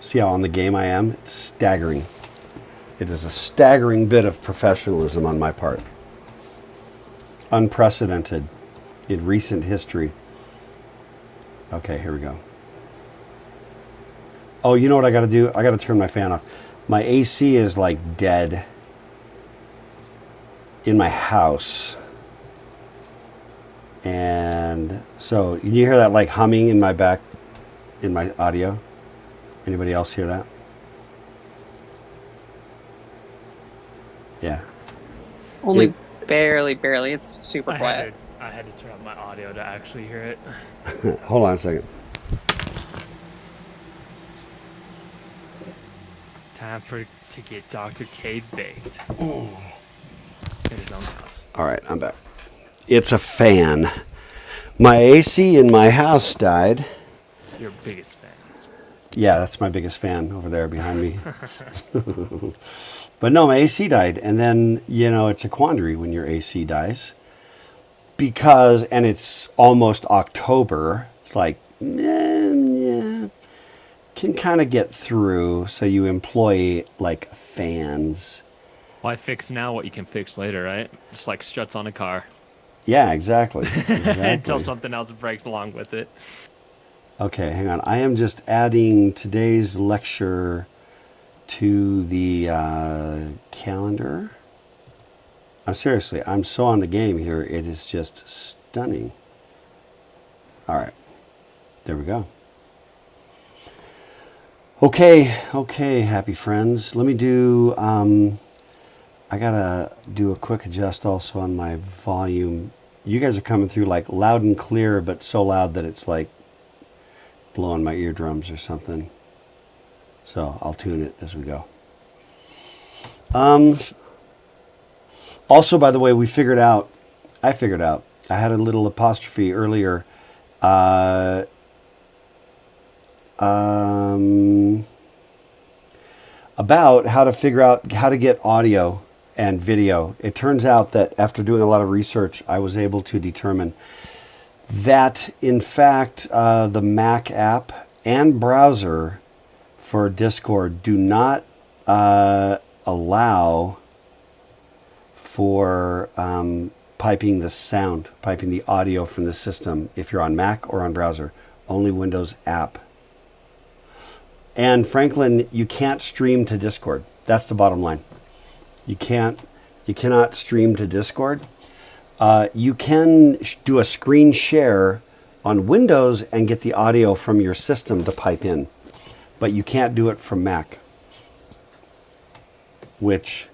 See how on the game I am? It's staggering. It is a staggering bit of professionalism on my part. Unprecedented in recent history. Okay, here we go. Oh, you know what I got to do? I got to turn my fan off. My AC is like dead in my house. And so you hear that like humming in my back, in my audio? Anybody else hear that? Yeah. Only barely. It's super quiet. I had to turn up my audio to actually hear it. Hold on a second. Time to get Dr. K baked. In his own house. All right, I'm back. It's a fan. My AC in my house died. Your biggest fan. Yeah, that's my biggest fan over there behind me. But no, my AC died. And then, it's a quandary when your AC dies. And it's almost October. It's like, yeah, can kind of get through. So you employ like fans. Why fix now what you can fix later, right? Just like struts on a car. Yeah, exactly. Until something else breaks along with it. Okay, hang on. I am just adding today's lecture to the calendar. Seriously, I'm so on the game here. It is just stunning. All right. There we go. Okay, happy friends. Let me do... I got to do a quick adjust also on my volume. You guys are coming through like loud and clear, but so loud that it's like blowing my eardrums or something. So I'll tune it as we go. Also, by the way, I figured out, I had a little apostrophe earlier. About how to figure out how to get audio and video. It turns out that after doing a lot of research, I was able to determine that, in fact, the Mac app and browser for Discord do not allow for piping the audio from the system if you're on Mac or on browser. Only Windows app. And Franklin, you can't stream to Discord. That's the bottom line. You cannot stream to Discord. You can do a screen share on Windows and get the audio from your system to pipe in, but you can't do it from Mac, which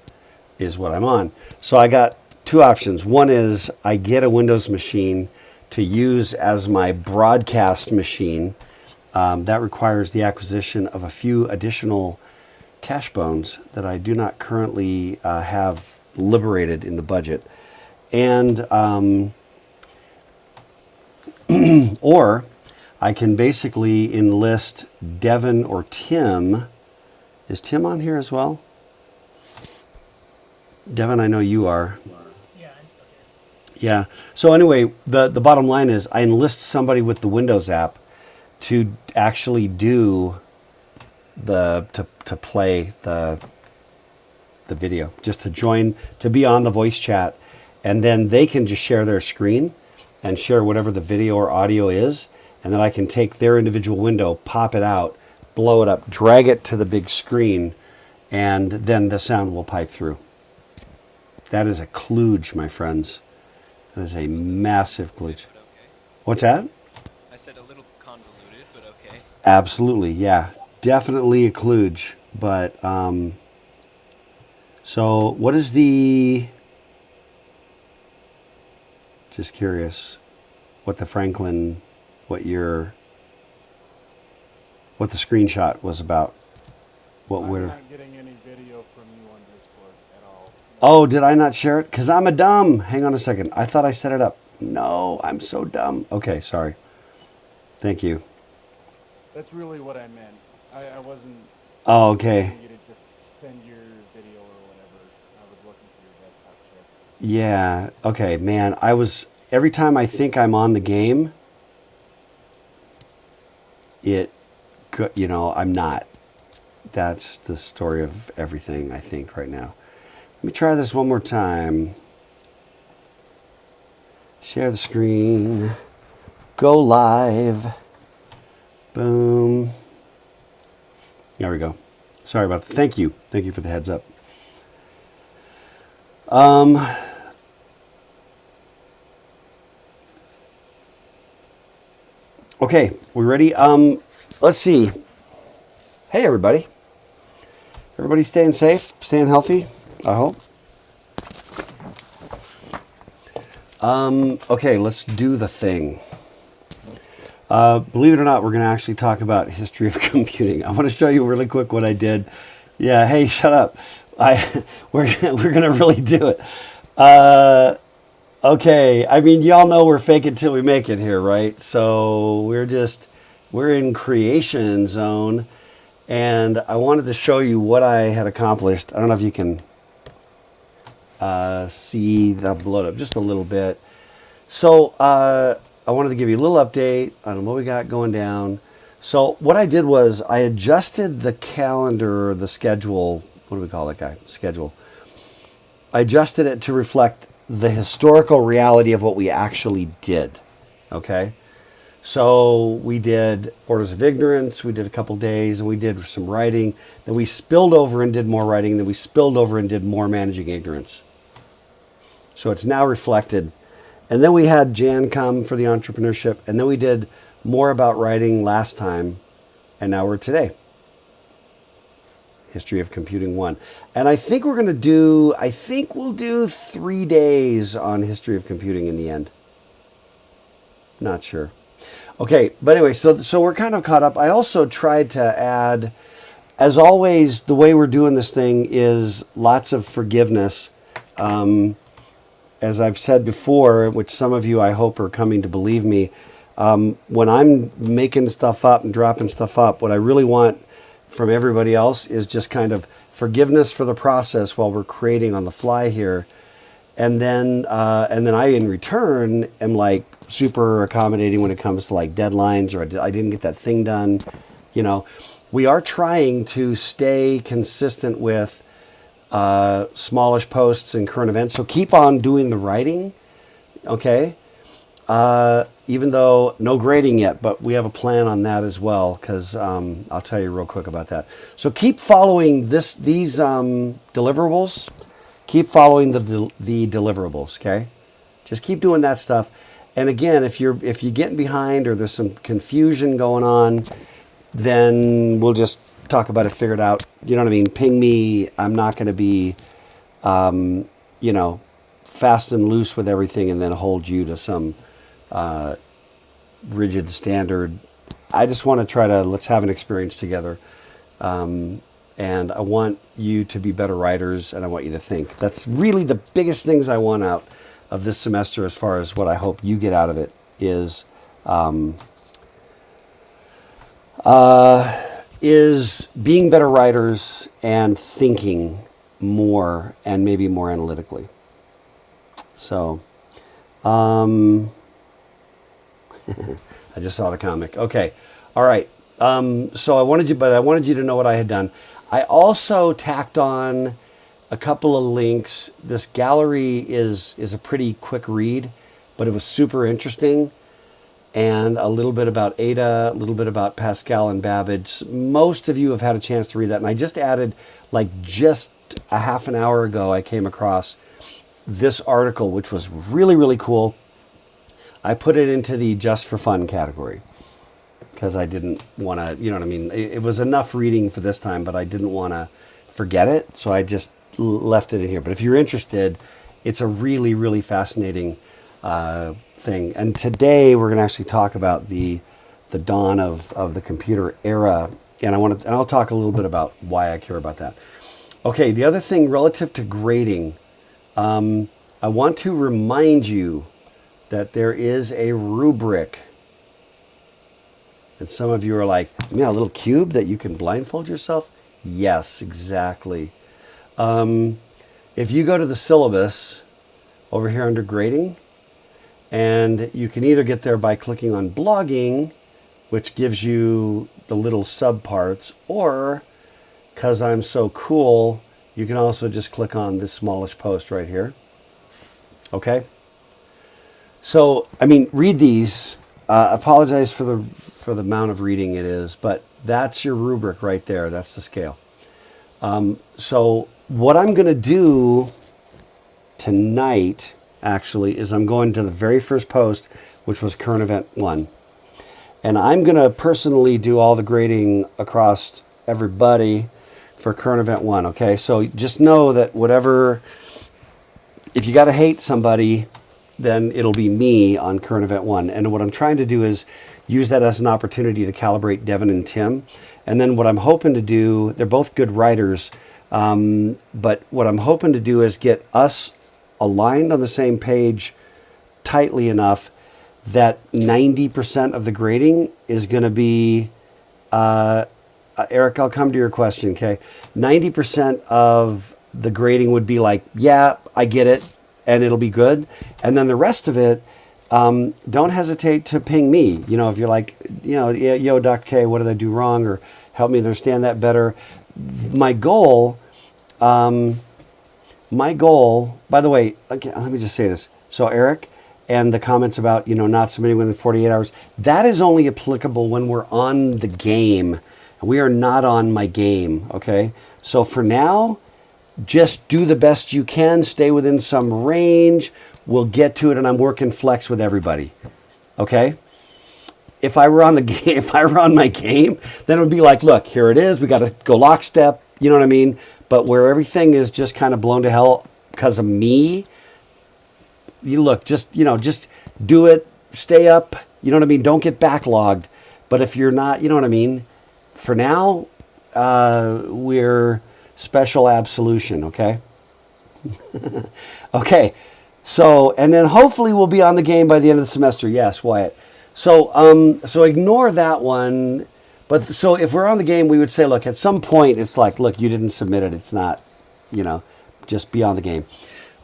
is what I'm on. So I got two options. One is I get a Windows machine to use as my broadcast machine. That requires the acquisition of a few additional cash bones that I do not currently have liberated in the budget. And or I can basically enlist Devin or Tim. Is Tim on here as well? Devin, I know you are. Yeah, I'm still here. Yeah. So anyway, the bottom line is I enlist somebody with the Windows app to actually do to play the video, just to join, to be on the voice chat, and then they can just share their screen and share whatever the video or audio is, and then I can take their individual window, pop it out, blow it up, drag it to the big screen, and then the sound will pipe through. That is a kludge, my friends. That is a massive kludge. What's that? I said a little convoluted, but okay. Absolutely, yeah. Definitely a kludge. But, so what is the... Just curious what the Franklin, what the screenshot was about. I'm not getting any video from you on Discord at all. Oh, did I not share it? Because I'm a dumb. Hang on a second. I thought I set it up. No, I'm so dumb. Okay, sorry. Thank you. That's really what I meant. I wasn't... Oh, okay. You to just send your video or whatever. I was looking for your desktop share. Yeah. Okay, man. Every time I think I'm on the game, I'm not. that's the story of everything, I think, right now. Let me try this one more time. Share the screen. Go live. Boom. There we go. Sorry about that. Thank you. Thank you for the heads up. Okay, we ready? Let's see. Hey, everybody. Everybody staying safe, staying healthy, I hope. Okay, let's do the thing. Believe it or not, we're going to actually talk about history of computing. I want to show you really quick what I did. Yeah, hey, shut up. We're going to really do it. Okay, I mean, y'all know we're fake it till we make it here, right? So we're in creation zone, and I wanted to show you what I had accomplished. I don't know if you can see the blow up just a little bit. So I wanted to give you a little update on what we got going down. So what I did was I adjusted the calendar, the schedule. What do we call that guy? Schedule. I adjusted it to reflect the historical reality of what we actually did. Okay? So we did Orders of Ignorance, we did a couple days, and we did some writing. Then we spilled over and did more writing. Then we spilled over and did more Managing Ignorance. So it's now reflected. And then we had Jan come for the entrepreneurship. And then we did more about writing last time. And now we're today. History of Computing 1. And I think we'll do 3 days on History of Computing in the end. Not sure. Okay, but anyway, so we're kind of caught up. I also tried to add, as always, the way we're doing this thing is lots of forgiveness. As I've said before, which some of you I hope are coming to believe me, when I'm making stuff up and dropping stuff up, what I really want from everybody else is just kind of forgiveness for the process while we're creating on the fly here. And then I, in return, am like super accommodating when it comes to like deadlines, or I didn't get that thing done. You know, we are trying to stay consistent with smallish posts and current events. So keep on doing the writing, okay? Even though no grading yet, but we have a plan on that as well, because I'll tell you real quick about that. So keep following these deliverables. Keep following the deliverables, okay? Just keep doing that stuff. And again, if you're getting behind or there's some confusion going on, then we'll just talk about it, figure it out. You know what I mean? Ping me. I'm not going to be, fast and loose with everything and then hold you to some rigid standard. I just want to let's have an experience together. And I want you to be better writers, and I want you to think. That's really the biggest things I want out of this semester, as far as what I hope you get out of it is being better writers and thinking more, and maybe more analytically. So, I just saw the comic. Okay, all right. So I wanted you to know what I had done. I also tacked on a couple of links. This gallery is a pretty quick read, but it was super interesting. And a little bit about Ada, a little bit about Pascal and Babbage. Most of you have had a chance to read that. And I just added, just a half an hour ago, I came across this article, which was really, really cool. I put it into the just for fun category, because I didn't want to, you know what I mean? It was enough reading for this time, but I didn't want to forget it. So I just left it in here. But if you're interested, it's a really, really fascinating thing. And today we're going to actually talk about the dawn of the computer era. And I'll talk a little bit about why I care about that. Okay, the other thing relative to grading, I want to remind you that there is a rubric. And some of you are like, a little cube that you can blindfold yourself? Yes, exactly. If you go to the syllabus over here under grading, and you can either get there by clicking on blogging, which gives you the little subparts, or because I'm so cool, you can also just click on this smallish post right here. Okay? So, I mean, read these. Apologize for the amount of reading it is, but that's your rubric right there. That's the scale. So what I'm going to do tonight, actually, is I'm going to the very first post, which was current event 1. And I'm going to personally do all the grading across everybody for current event 1, okay? So just know that whatever, if you got to hate somebody, then it'll be me on current event 1. And what I'm trying to do is use that as an opportunity to calibrate Devin and Tim. And then what I'm hoping to do, they're both good writers, but what I'm hoping to do is get us aligned on the same page tightly enough that 90% of the grading is going to be, Eric, I'll come to your question, okay? 90% of the grading would be like, yeah, I get it, and it'll be good. And then the rest of it, don't hesitate to ping me. You know, if you're like, you know, yo, Dr. K, what did I do wrong? Or help me understand that better. My goal, by the way, okay, let me just say this. So Eric, and the comments about, you know, not submitting within 48 hours, that is only applicable when we're on the game. We are not on my game, okay? So for now, just do the best you can, stay within some range, we'll get to it, and I'm working flex with everybody, okay? If I were on the game, if I were on my game, then it would be like, look, here it is, we got to go lockstep, you know what I mean? But where everything is just kind of blown to hell because of me, you look, just, you know, just do it, stay up, you know what I mean? Don't get backlogged. But if you're not, you know what I mean? For now, we're special absolution, okay? Okay, so, and then hopefully we'll be on the game by the end of the semester. Yes, Wyatt. So, so ignore that one. But so if we're on the game, we would say, look, at some point, it's like, look, you didn't submit it. It's not, you know, just be on the game.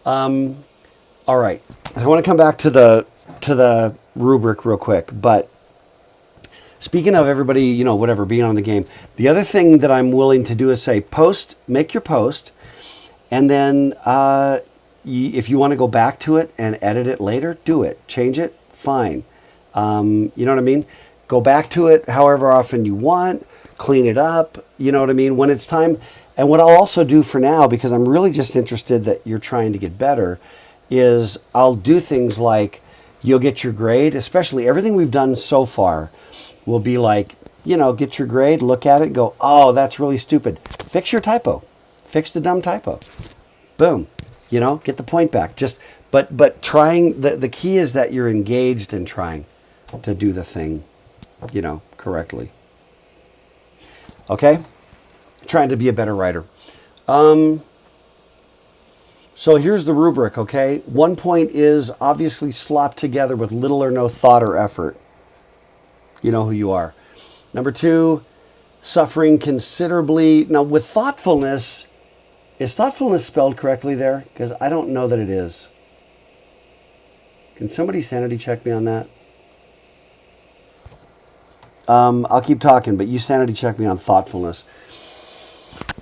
All right, I want to come back to the rubric real quick, but speaking of everybody, you know, whatever, being on the game, the other thing that I'm willing to do is say, make your post, and then if you want to go back to it and edit it later, do it. Change it, fine. You know what I mean? Go back to it however often you want, clean it up, you know what I mean, when it's time. And what I'll also do for now, because I'm really just interested that you're trying to get better, is I'll do things like you'll get your grade, especially everything we've done so far will be like, you know, get your grade, look at it, go, oh, that's really stupid. Fix your typo. Fix the dumb typo. Boom. You know, get the point back. Just, but trying, the key is that you're engaged in trying to do the thing, you know, correctly. Okay? Trying to be a better writer. So here's the rubric, okay? 1 point is obviously slopped together with little or no thought or effort. You know who you are. Number 2, suffering considerably. Now with thoughtfulness, is thoughtfulness spelled correctly there? Because I don't know that it is. Can somebody sanity check me on that? I'll keep talking, but you sanity check me on thoughtfulness.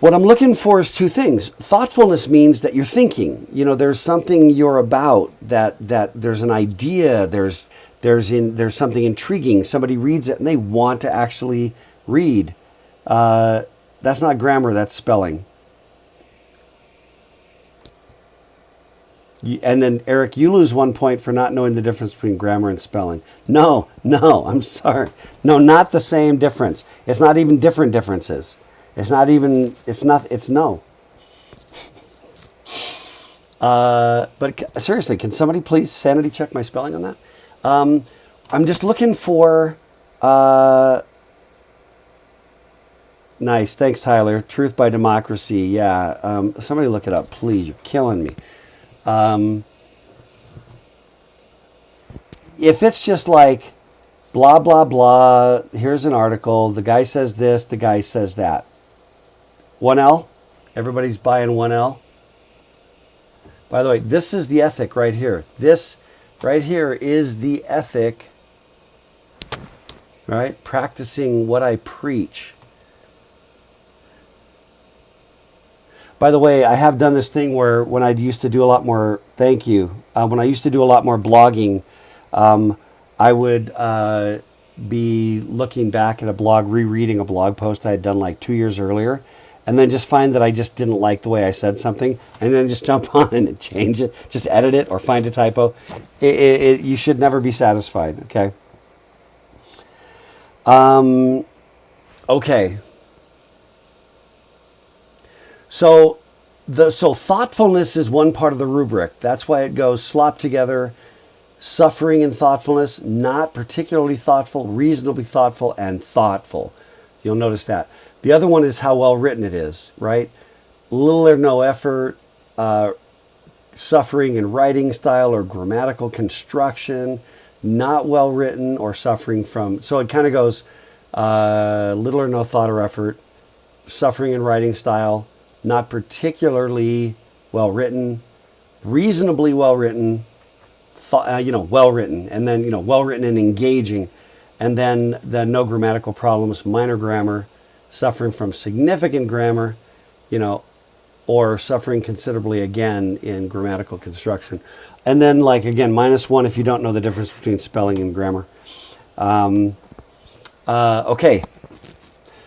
What I'm looking for is 2 things. Thoughtfulness means that you're thinking. You know, there's something you're about, that there's an idea, there's something intriguing. Somebody reads it and they want to actually read. That's not grammar, that's spelling. And then, Eric, you lose 1 point for not knowing the difference between grammar and spelling. No, I'm sorry. No, not the same difference. It's not even different differences. It's no. But seriously, can somebody please sanity check my spelling on that? I'm just looking for, nice, thanks Tyler. Truth by Democracy, yeah. Somebody look it up, please, you're killing me. If it's just like, blah, blah, blah, here's an article, the guy says this, the guy says that. 1L? Everybody's buying 1L? By the way, this is the ethic right here. This right here is the ethic, right? Practicing what I preach. By the way, I have done this thing where when I used to do a lot more, thank you, when I used to do a lot more blogging, I would be looking back at a blog, rereading a blog post I had done like 2 years earlier, and then just find that I just didn't like the way I said something, and then just jump on and change it, just edit it or find a typo. You should never be satisfied, okay? Okay. So thoughtfulness is one part of the rubric. That's why it goes slop together, suffering and thoughtfulness, not particularly thoughtful, reasonably thoughtful, and thoughtful. You'll notice that. The other one is how well written it is, right? Little or no effort, suffering in writing style or grammatical construction, not well written or suffering from. So it kind of goes little or no thought or effort, suffering in writing style, not particularly well written, reasonably well written, well written, and then well written and engaging, and then the no grammatical problems, minor grammar, suffering from significant grammar, or suffering considerably again in grammatical construction, and then again -1 if you don't know the difference between spelling and grammar. Okay.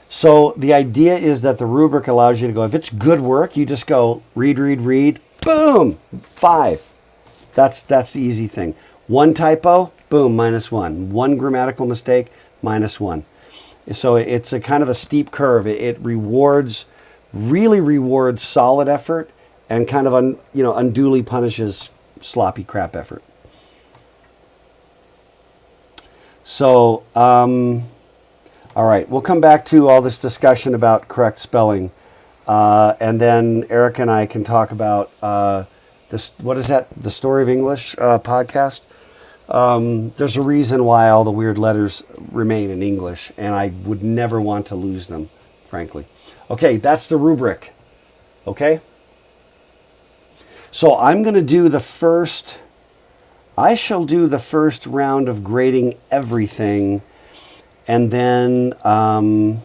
So the idea is that the rubric allows you to go, if it's good work, you just go read, boom, 5. That's the easy thing. One typo, boom, -1. One grammatical mistake, -1. So it's a kind of a steep curve. It really rewards solid effort and kind of unduly punishes sloppy crap effort. So, all right, we'll come back to all this discussion about correct spelling, and then Eric and I can talk about this. What is that? The Story of English podcast. There's a reason why all the weird letters remain in English, and I would never want to lose them, frankly. Okay, that's the rubric. Okay? So I'm going to do I shall do the first round of grading everything, and then I'm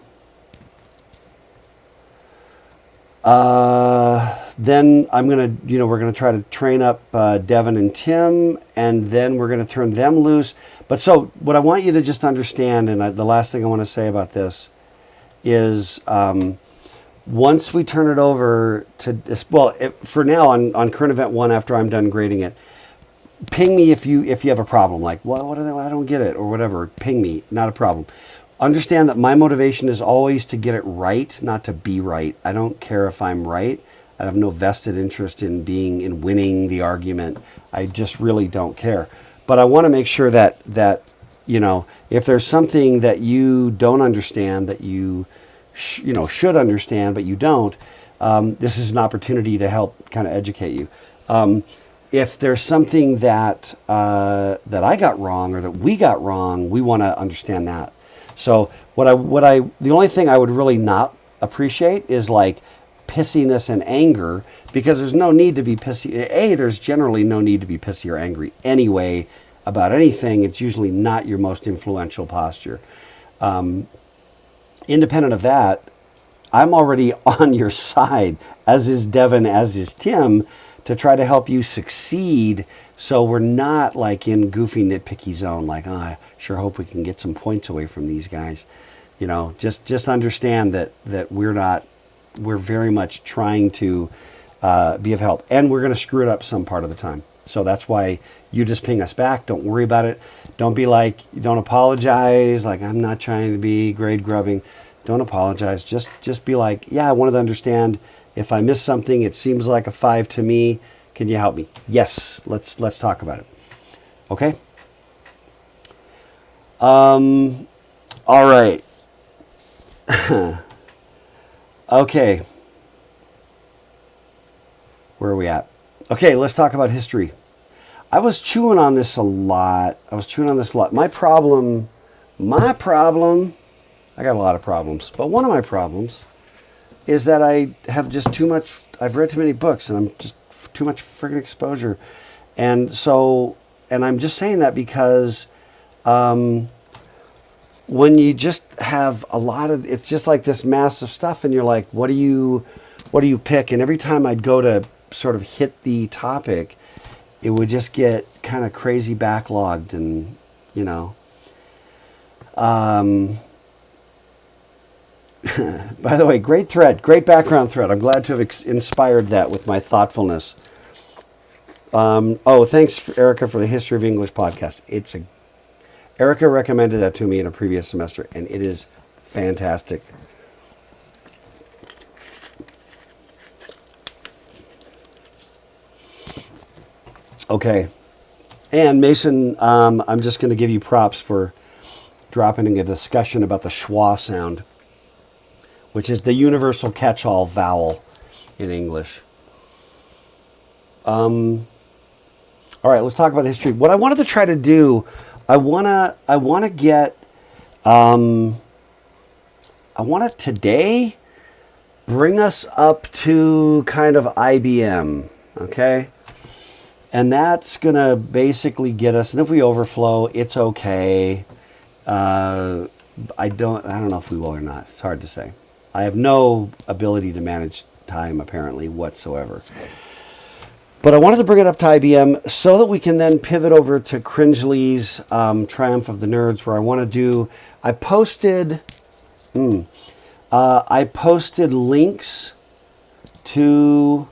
going to, we're going to try to train up Devin and Tim, and then we're going to turn them loose. But so what I want you to just understand, and the last thing I want to say about this is once we turn it over to, for now on Current Event 1, after I'm done grading it, ping me if you have a problem, like, what are they, I don't get it, or whatever. Ping me, not a problem. Understand that my motivation is always to get it right, not to be right. I don't care if I'm right. I have no vested interest in winning the argument. I just really don't care. But I want to make sure that if there's something that you don't understand, that you should understand, but you don't, this is an opportunity to help kind of educate you. If there's something that I got wrong or that we got wrong, we want to understand that. So the only thing I would really not appreciate is pissiness and anger, because there's no need to be pissy. There's generally no need to be pissy or angry anyway about anything. It's usually not your most influential posture. Independent of that, I'm already on your side, as is Devin, as is Tim, to try to help you succeed, so we're not in goofy nitpicky zone, I sure hope we can get some points away from these guys. Just understand that we're very much trying to be of help, and we're going to screw it up some part of the time. So that's why you just ping us back. Don't worry about it. Don't be don't apologize, I'm not trying to be grade grubbing. Don't apologize. Just be yeah, I wanted to understand. If I missed something, it seems like a 5 to me. Can you help me? Yes, let's talk about it. Okay? All right. Okay. Where are we at? Okay, let's talk about history. I was chewing on this a lot. My problem, I got a lot of problems, but one of my problems is that I have just too much, I've read too many books, and I'm just too much friggin' exposure. And I'm just saying that because when you just have a lot of, it's just this massive stuff, and you're what do you what do you pick? And every time I'd go to sort of hit the topic, it would just get kind of crazy backlogged and, you know. By the way, great thread, great background thread. I'm glad to have inspired that with my thoughtfulness. Thanks, Erica, for the History of English podcast. Erica recommended that to me in a previous semester, and it is fantastic. Okay. And Mason, I'm just going to give you props for dropping in a discussion about the schwa sound, which is the universal catch-all vowel in English. All right, let's talk about the history. What I wanted to try to do, I want to today bring us up to kind of IBM, okay? And that's going to basically get us, and if we overflow, it's okay. I don't know if we will or not. It's hard to say. I have no ability to manage time, apparently, whatsoever. But I wanted to bring it up to IBM so that we can then pivot over to Cringely's Triumph of the Nerds, where I posted links to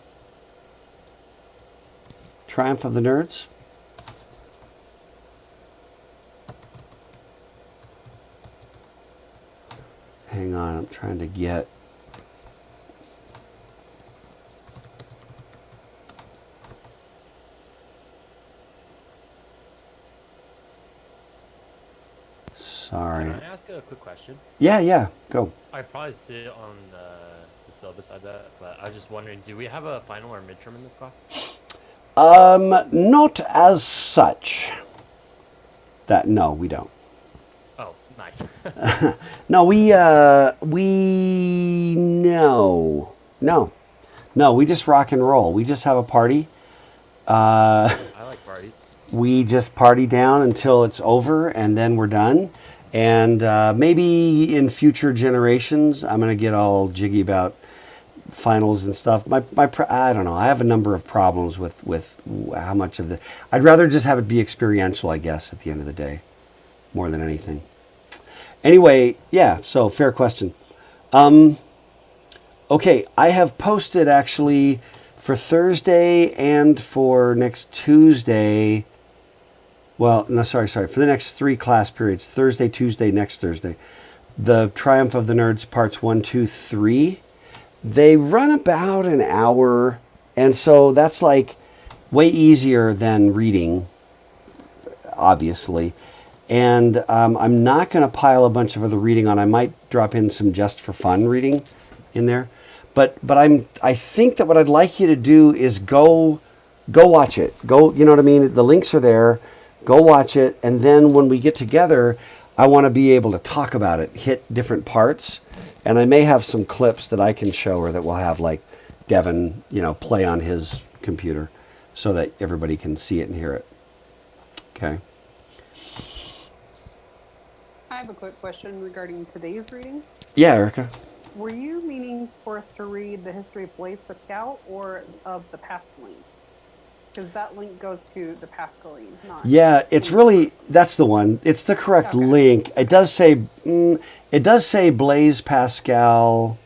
Triumph of the Nerds. Hang on, I'm trying to get... Sorry. Can I ask a quick question? Yeah, go. I probably see it on the syllabus, I bet, but I was just wondering, do we have a final or midterm in this class? Not as such. No, we don't. Oh, nice. No, we just rock and roll. We just have a party. I like parties. We just party down until it's over, and then we're done. And maybe in future generations, I'm going to get all jiggy about finals and stuff. I don't know. I have a number of problems with how much of the... I'd rather just have it be experiential, I guess, at the end of the day, more than anything. Anyway, yeah, so fair question. Okay, I have posted actually for Thursday and for next Tuesday... Well, no, sorry. For the next 3 class periods, Thursday, Tuesday, next Thursday, the Triumph of the Nerds parts 1, 2, 3, they run about an hour, and so that's like way easier than reading, obviously. And I'm not going to pile a bunch of other reading on. I might drop in some just for fun reading in there, but I think that what I'd like you to do is go watch it. You know what I mean? The links are there. Go watch it, and then when we get together, I want to be able to talk about it, hit different parts, and I may have some clips that I can show or that we'll have like Devin, play on his computer so that everybody can see it and hear it. Okay. I have a quick question regarding today's reading. Yeah, Erica. Were you meaning for us to read the history of Blaise Pascal or of the Pascaline? Because that link goes to the Pascaline, not... Yeah, that's the one. It's the correct link. It does say Blaise Pascal.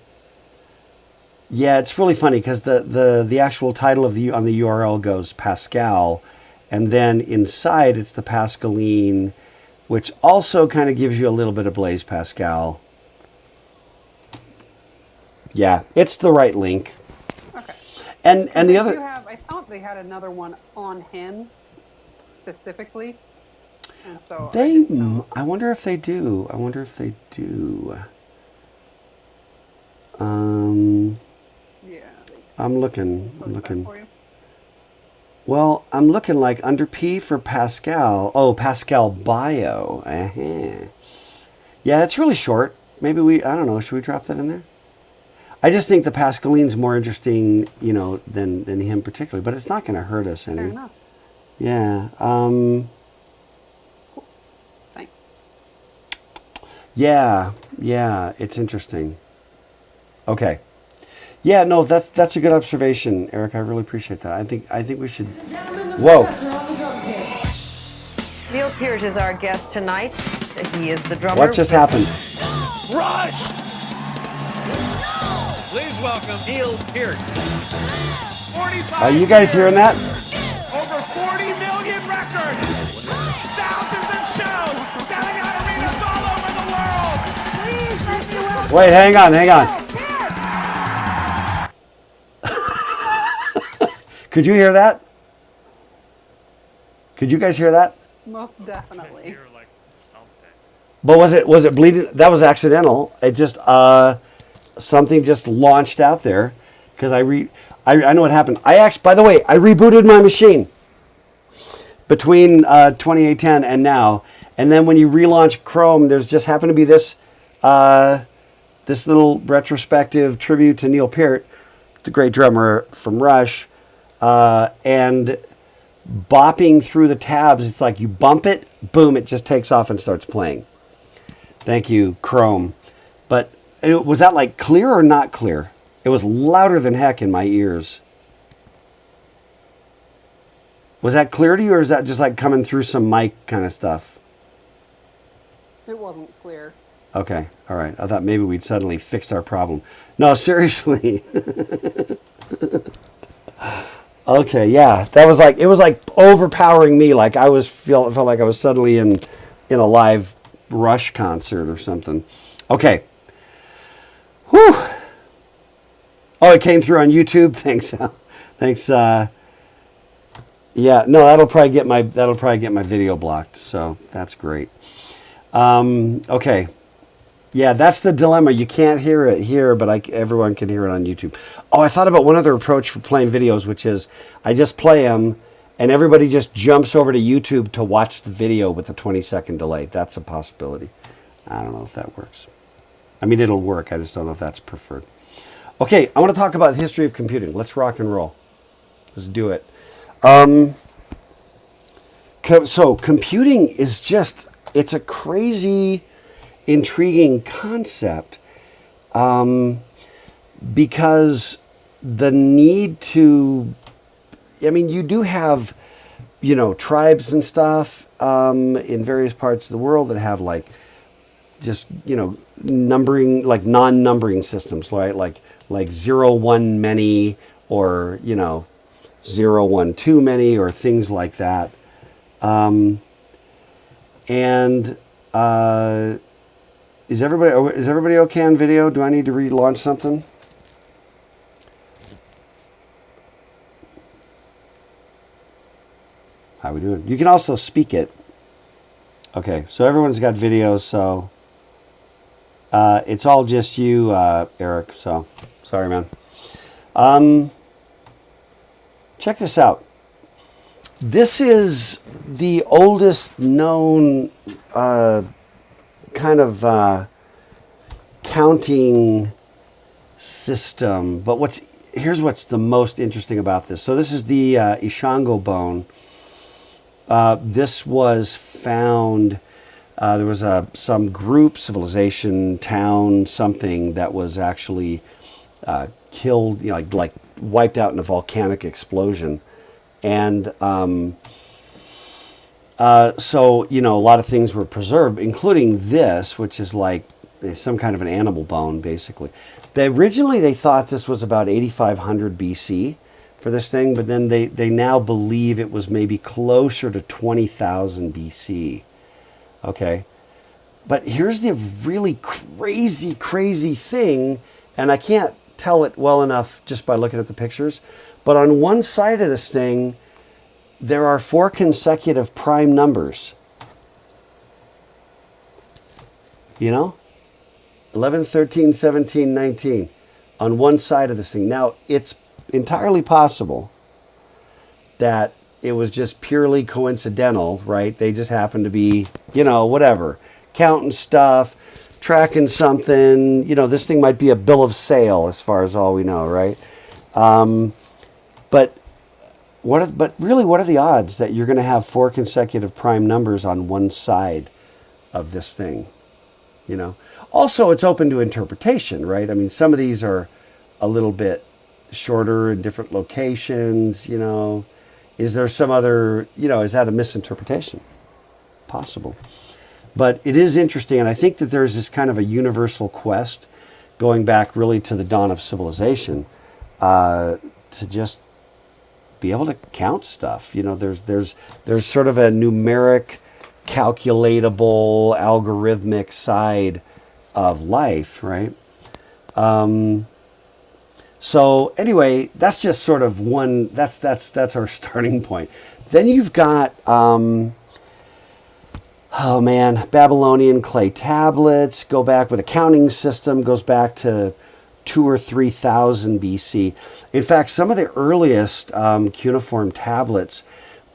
Yeah, it's really funny because the actual title on the URL goes Pascal, and then inside it's the Pascaline, which also kind of gives you a little bit of Blaise Pascal. Yeah, it's the right link. Okay. And the other... I thought they had another one on him specifically, and so I wonder if they do. Yeah. I'm looking. Well, I'm looking like under P for Pascal. Oh, Pascal bio. Uh-huh. Yeah, it's really short. Maybe I don't know. Should we drop that in there? I just think the Pascaline's more interesting, than him particularly, but it's not going to hurt us any. Fair enough. Yeah. Cool. Thanks. Yeah, it's interesting. Okay. Yeah, no, that's a good observation, Eric. I really appreciate that. I think we should. Whoa. Neil Peart is our guest tonight. He is the drummer. What just happened? Rush! Please welcome Neil Peart. 45 Are you guys hearing that? Over 40 million records! Thousands of shows! Selling out arenas all over the world! Please let me welcome. Wait, hang on. Could you hear that? Could you guys hear that? Most definitely. Hear like something. But was it bleeding? That was accidental. It just something just launched out there because I know what happened. By the way, I rebooted my machine between 2810 and now. And then when you relaunch Chrome, there's just happened to be this this little retrospective tribute to Neil Peart, the great drummer from Rush, and bopping through the tabs. It's like you bump it, boom, it just takes off and starts playing. Thank you, Chrome. But was that like clear or not clear? It was louder than heck in my ears. Was that clear to you, or is that just like coming through some mic kind of stuff? It wasn't clear. Okay, all right. I thought maybe we'd suddenly fixed our problem. No, seriously. Okay, yeah. It was like overpowering me. Like I felt like I was suddenly in a live Rush concert or something. Okay. Whew. Oh, it came through on YouTube. Thanks, Al. Thanks. Yeah, no, that'll probably get my video blocked. So that's great. Okay. Yeah, that's the dilemma. You can't hear it here, but everyone can hear it on YouTube. Oh, I thought about one other approach for playing videos, which is I just play them, and everybody just jumps over to YouTube to watch the video with a 20-second delay. That's a possibility. I don't know if that works. I mean, it'll work. I just don't know if that's preferred. Okay, I want to talk about the history of computing. Let's rock and roll. Let's do it. So computing is it's a crazy, intriguing concept because the need to, you do have, tribes and stuff in various parts of the world that have numbering, like non-numbering systems, right? Like 0, 1 many, or 0, 1 too many, or things like that. Is everybody okay on video? Do I need to relaunch something? How we doing? You can also speak it. Okay, so everyone's got video, so it's all just you, Eric. So sorry, man. Check this out. This is the oldest known kind of counting system. But here's what's the most interesting about this. So this is the Ishango bone. This was found. There was some group, civilization, town, something that was actually killed, like wiped out in a volcanic explosion. And so, a lot of things were preserved, including this, which is like some kind of an animal bone, basically. Originally, they thought this was about 8,500 BC for this thing, but then they now believe it was maybe closer to 20,000 BC. Okay? But here's the really crazy, crazy thing, and I can't tell it well enough just by looking at the pictures. But on one side of this thing, there are 4 consecutive prime numbers. 11, 13, 17, 19 on one side of this thing. Now, it's entirely possible that it was just purely coincidental, right? They just happened to be, whatever, counting stuff, tracking something. This thing might be a bill of sale as far as all we know, right? But really, what are the odds that you're going to have 4 consecutive prime numbers on one side of this thing? Also, it's open to interpretation, right? Some of these are a little bit shorter in different locations? You know, is there some other, you know, is that a misinterpretation? Possible. But it is interesting, and I think that there's this kind of a universal quest going back really to the dawn of civilization to just be able to count stuff. You know, there's sort of a numeric, calculatable, algorithmic side of life, right? So anyway, that's just sort of one. That's our starting point. Then you've got Babylonian clay tablets. Go back with a counting system. Goes back to 2,000 or 3,000 BC. In fact, some of the earliest cuneiform tablets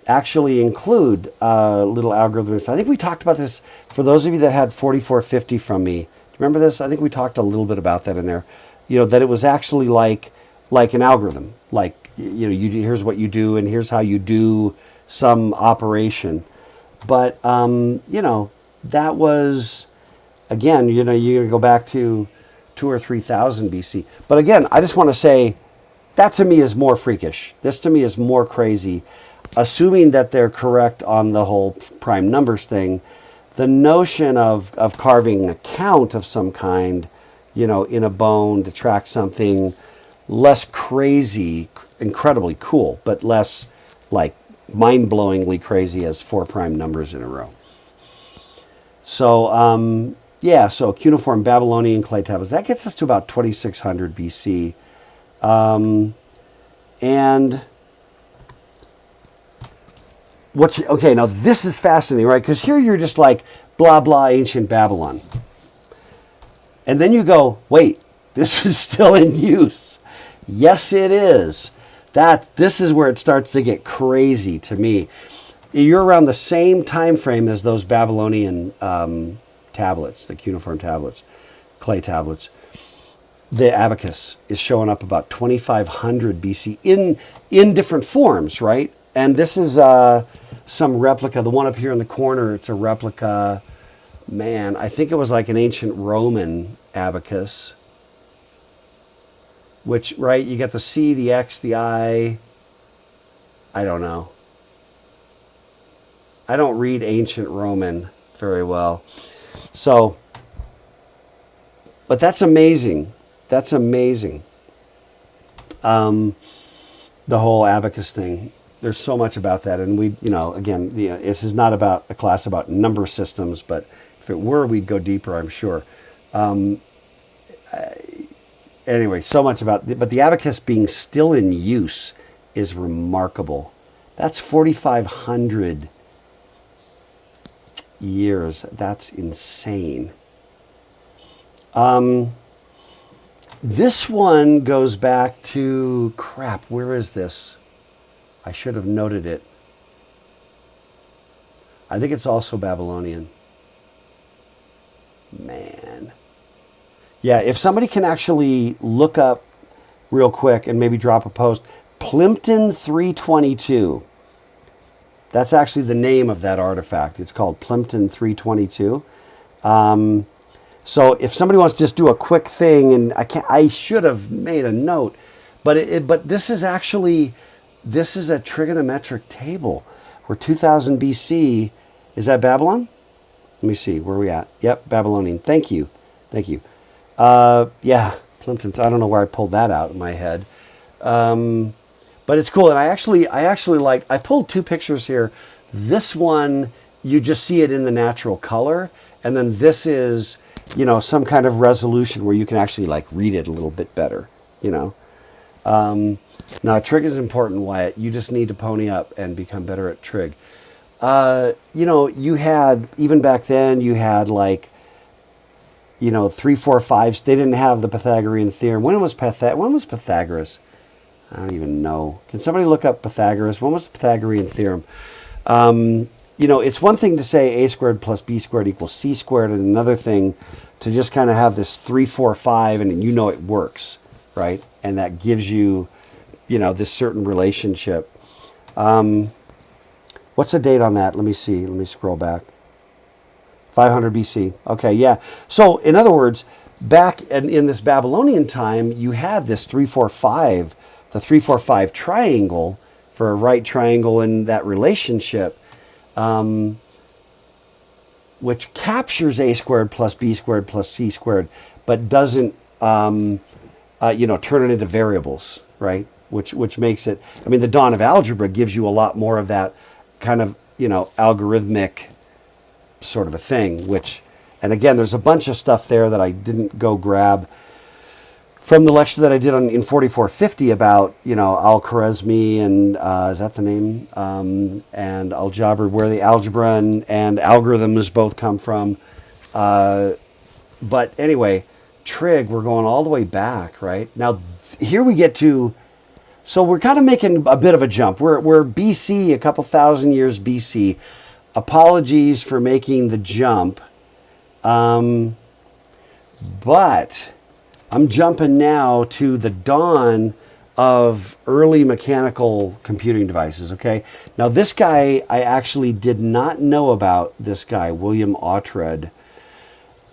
actually include little algorithms. I think we talked about this for those of you that had 4450 from me. Remember this? I think we talked a little bit about that in there. You know, that it was actually like an algorithm. Like, you know, here's what you do and here's how you do some operation. But, you know, that was, again, you know, you're going to go back to 2,000 or 3,000 BC. But again, I just want to say that to me is more freakish. This to me is more crazy. Assuming that they're correct on the whole prime numbers thing, the notion of carving a count of some kind, you know, in a bone to track something less crazy, incredibly cool, but less like mind-blowingly crazy as 4 prime numbers in a row. So, yeah, so cuneiform Babylonian clay tablets, that gets us to about 2600 BC. And okay, now this is fascinating, right? Because here you're just like, blah, blah, ancient Babylon. And then you go, wait, this is still in use. Yes, it is. This is where it starts to get crazy to me. You're around the same time frame as those Babylonian tablets, the cuneiform tablets, clay tablets. The abacus is showing up about 2500 BC in different forms, right? And this is some replica. The one up here in the corner, it's a replica. Man, I think it was like an ancient Roman abacus. Which, right, you got the C, the X, the I. I don't know. I don't read ancient Roman very well. So, but that's amazing. That's amazing. The whole abacus thing. There's so much about that. And we, you know, again, this is not about a class about number systems, but if it were, we'd go deeper, I'm sure. Anyway, so much about it. But the abacus being still in use is remarkable. That's 4,500 years. That's insane. This one goes back to, crap, where is this? I should have noted it. I think it's also Babylonian. Man. Yeah, if somebody can actually look up real quick and maybe drop a post, Plimpton 322. That's actually the name of that artifact. It's called Plimpton 322. So if somebody wants to just do a quick thing, and I should have made a note, but this is a trigonometric table. We're 2000 BC. Is that Babylon? Let me see, where are we at? Yep, Babylonian. Thank you. Yeah, Plimpton. I don't know where I pulled that out in my head. But it's cool. And I actually I pulled 2 pictures here. This one, you just see it in the natural color. And then this is, you know, some kind of resolution where you can actually like read it a little bit better, you know. Now, trig is important, Wyatt. You just need to pony up and become better at trig. You know, you had, even back then, you had like, you know, 3, 4, 5. They didn't have the Pythagorean theorem. When was Pythagoras? I don't even know. Can somebody look up Pythagoras? When was the Pythagorean theorem? You know, it's one thing to say a squared plus b squared equals c squared, and another thing to just kind of have this 3, 4, 5, and you know it works, right? And that gives you, you know, this certain relationship. What's the date on that? Let me see. Let me scroll back. 500 BC. Okay, yeah. So, in other words, back in this Babylonian time, you had this 3-4-5, the 3-4-5 triangle for a right triangle in that relationship, which captures a squared plus b squared plus c squared, but doesn't turn it into variables, right? Which makes it, I mean, the dawn of algebra gives you a lot more of that kind of, algorithmic sort of a thing, and again, there's a bunch of stuff there that I didn't go grab from the lecture that I did in 4450 about, Al-Khwarizmi and, is that the name? And Al-Jabr, where the algebra and algorithms both come from. But anyway, trig, we're going all the way back, right? Now, here we get to, so we're kind of making a bit of a jump. We're BC, a couple thousand years BC. Apologies for making the jump. But I'm jumping now to the dawn of early mechanical computing devices, okay? Now, this guy, I actually did not know about this guy, William Oughtred.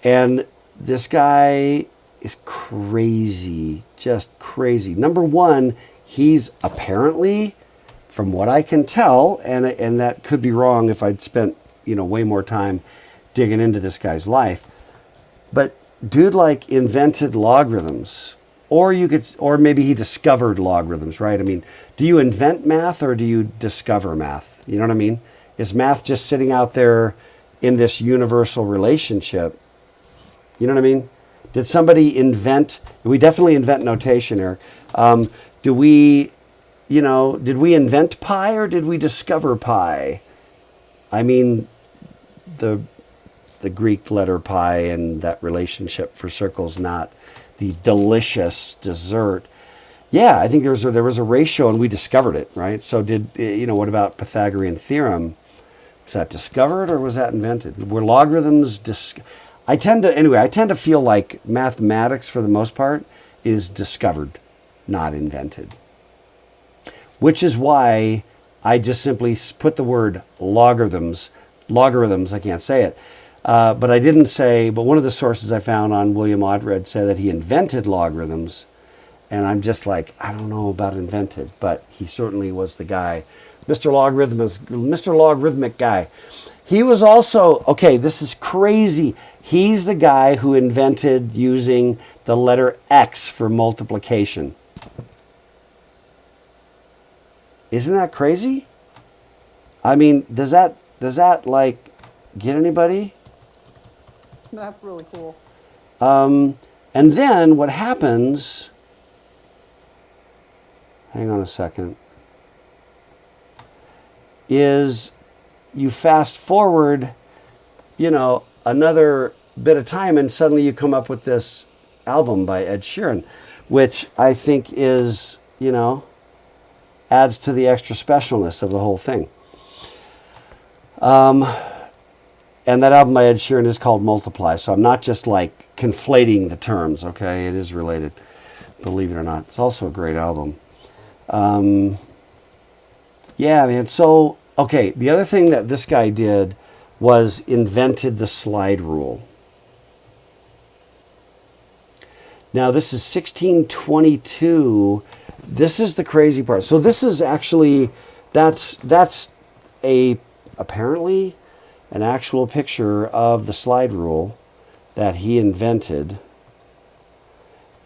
And this guy is crazy, just crazy. Number one, he's apparently, from what I can tell, and that could be wrong if I'd spent, way more time digging into this guy's life, but dude invented logarithms, or maybe he discovered logarithms, right? I mean, do you invent math or do you discover math? You know what I mean? Is math just sitting out there in this universal relationship? You know what I mean? Did somebody invent? We definitely invent notation, Eric. Did we invent pi or did we discover pi? I mean, the Greek letter pi and that relationship for circles, not the delicious dessert. Yeah, I think there was a ratio and we discovered it, right? So what about Pythagorean theorem? Was that discovered or was that invented? Were logarithms I tend to feel like mathematics for the most part is discovered, not invented. Which is why I just simply put the word logarithms, I can't say it. But I didn't say, but one of the sources I found on William Oughtred said that he invented logarithms. And I'm just like, I don't know about invented, but he certainly was the guy. Mr. Logarithmic guy. He was also, okay, this is crazy. He's the guy who invented using the letter X for multiplication. Isn't that crazy? I mean, does that get anybody? That's really cool. And then what happens, hang on a second, is you fast forward, another bit of time and suddenly you come up with this album by Ed Sheeran, which I think is, adds to the extra specialness of the whole thing. And that album by Ed Sheeran is called Multiply, so I'm not just conflating the terms, okay? It is related, believe it or not. It's also a great album. Yeah, man, so, okay, the other thing that this guy did was invented the slide rule. Now, this is 1622. This is the crazy part. So this is actually, that's apparently an actual picture of the slide rule that he invented.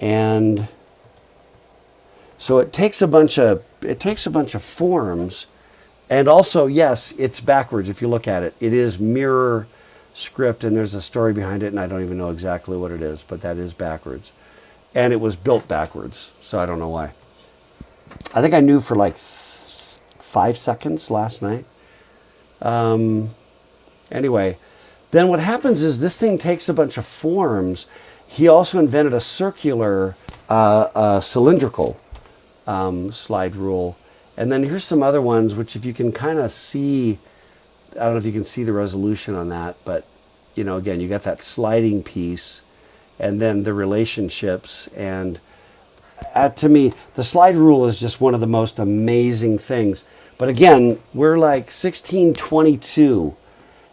And so it takes a bunch of forms, and also, yes, it's backwards if you look at it. It is mirror script, and there's a story behind it, and I don't even know exactly what it is, but that is backwards. And it was built backwards, so I don't know why. I think I knew for 5 seconds last night. Anyway, then what happens is this thing takes a bunch of forms. He also invented a circular, cylindrical slide rule. And then here's some other ones, which if you can kind of see, I don't know if you can see the resolution on that, but, again, you got that sliding piece and then the relationships. And to me, the slide rule is just one of the most amazing things. But again, we're 1622.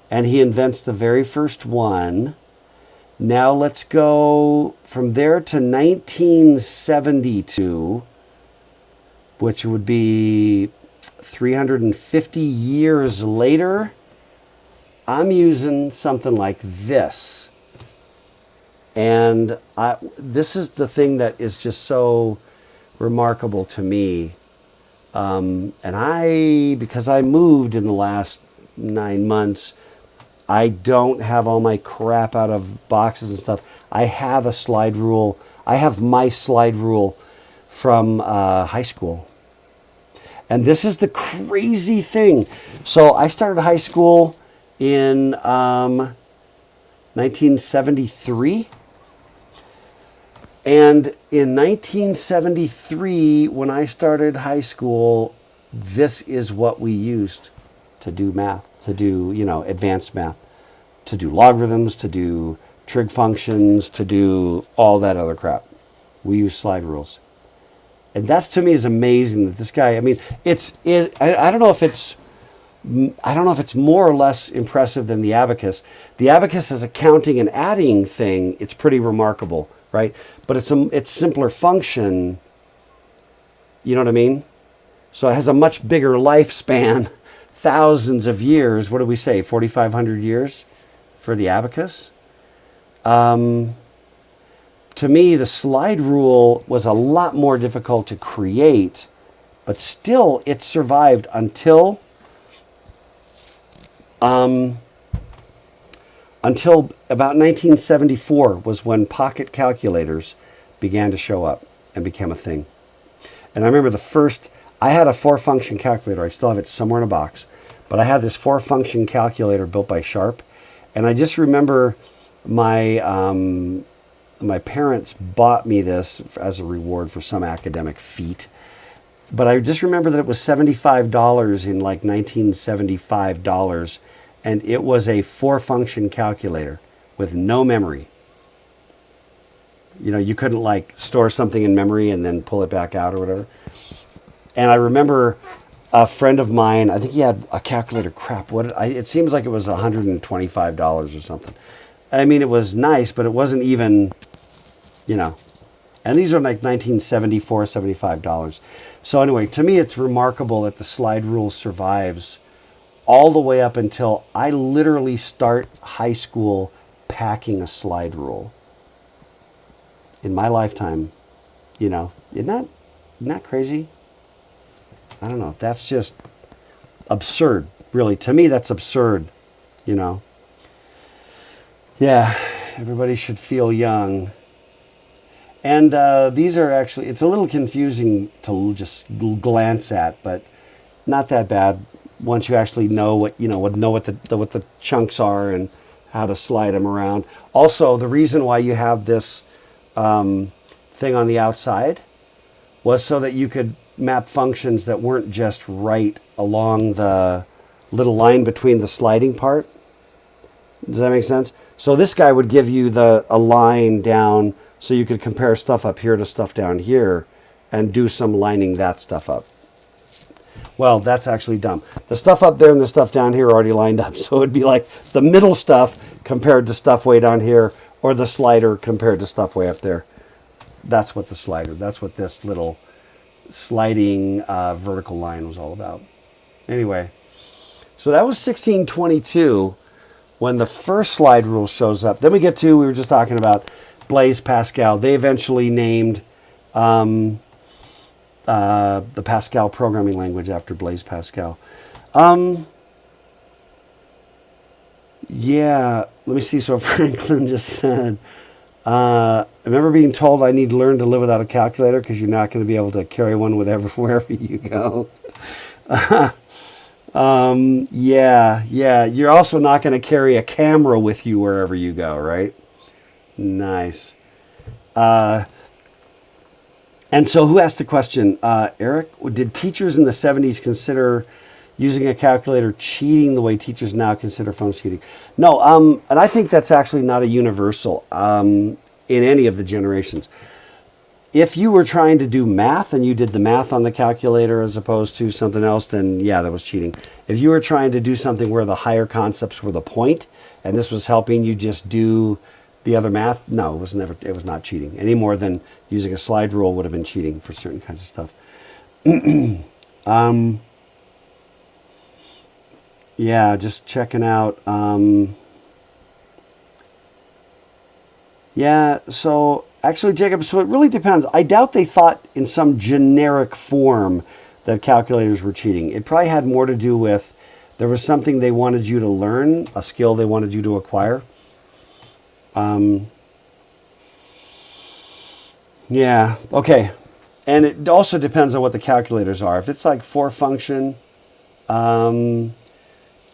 And he invents the very first one. Now let's go from there to 1972, which would be 350 years later. I'm using something like this. And this is the thing that is just so remarkable to me. And because I moved in the last 9 months, I don't have all my crap out of boxes and stuff. I have a slide rule. I have my slide rule from high school. And this is the crazy thing. So I started high school in 1973. And in 1973, when I started high school, this is what we used to do math, to do, advanced math, to do logarithms, to do trig functions, to do all that other crap. We use slide rules. And that's, to me, is amazing that this guy, I don't know if it's more or less impressive than the abacus. The abacus as a counting and adding thing, it's pretty remarkable, right? But it's simpler function. You know what I mean? So it has a much bigger lifespan, thousands of years. What do we say? 4,500 years for the abacus. To me, the slide rule was a lot more difficult to create, but still it survived until about 1974 was when pocket calculators began to show up and became a thing. And I remember I had a 4-function calculator. I still have it somewhere in a box. But I had this 4-function calculator built by Sharp. And I just remember my parents bought me this as a reward for some academic feat. But I just remember that it was $75 in like 1975 dollars. And it was a 4-function calculator with no memory. You couldn't like store something in memory and then pull it back out or whatever. And I remember a friend of mine, I think he had a calculator, it seems like it was $125 or something. I mean, it was nice, but it wasn't even, and these are like $1974, $75. So anyway, to me, it's remarkable that the slide rule survives all the way up until I literally start high school packing a slide rule. In my lifetime, isn't that crazy? I don't know. That's just absurd, really. To me, that's absurd, Yeah, everybody should feel young. And these are actually, it's a little confusing to just glance at, but not that bad once you actually know what the chunks are and how to slide them around. Also, the reason why you have this thing on the outside was so that you could map functions that weren't just right along the little line between the sliding part. Does that make sense? So this guy would give you a line down so you could compare stuff up here to stuff down here and do some lining that stuff up. Well, that's actually dumb. The stuff up there and the stuff down here are already lined up. So it'd be like the middle stuff compared to stuff way down here, or the slider compared to stuff way up there. That's what this little sliding vertical line was all about. Anyway, so that was 1622 when the first slide rule shows up. Then we were just talking about Blaise Pascal. They eventually named the Pascal programming language after Blaise Pascal. Yeah, let me see. So Franklin just said, I remember being told I need to learn to live without a calculator because you're not going to be able to carry one with wherever you go. Yeah. You're also not going to carry a camera with you wherever you go, right? Nice. And so who asked the question? Eric, did teachers in the 70s consider using a calculator cheating the way teachers now consider phone cheating? No, and I think that's actually not a universal in any of the generations. If you were trying to do math and you did the math on the calculator as opposed to something else, then yeah, that was cheating. If you were trying to do something where the higher concepts were the point, and this was helping you just do The other math, no, it was never. It was not cheating any more than using a slide rule would have been cheating for certain kinds of stuff. Yeah, just checking out. Yeah, so actually, Jacob, so it really depends. I doubt they thought in some generic form that calculators were cheating. It probably had more to do with there was something they wanted you to learn, a skill they wanted you to acquire. Yeah, okay. And it also depends on what the calculators are. If it's like 4-function,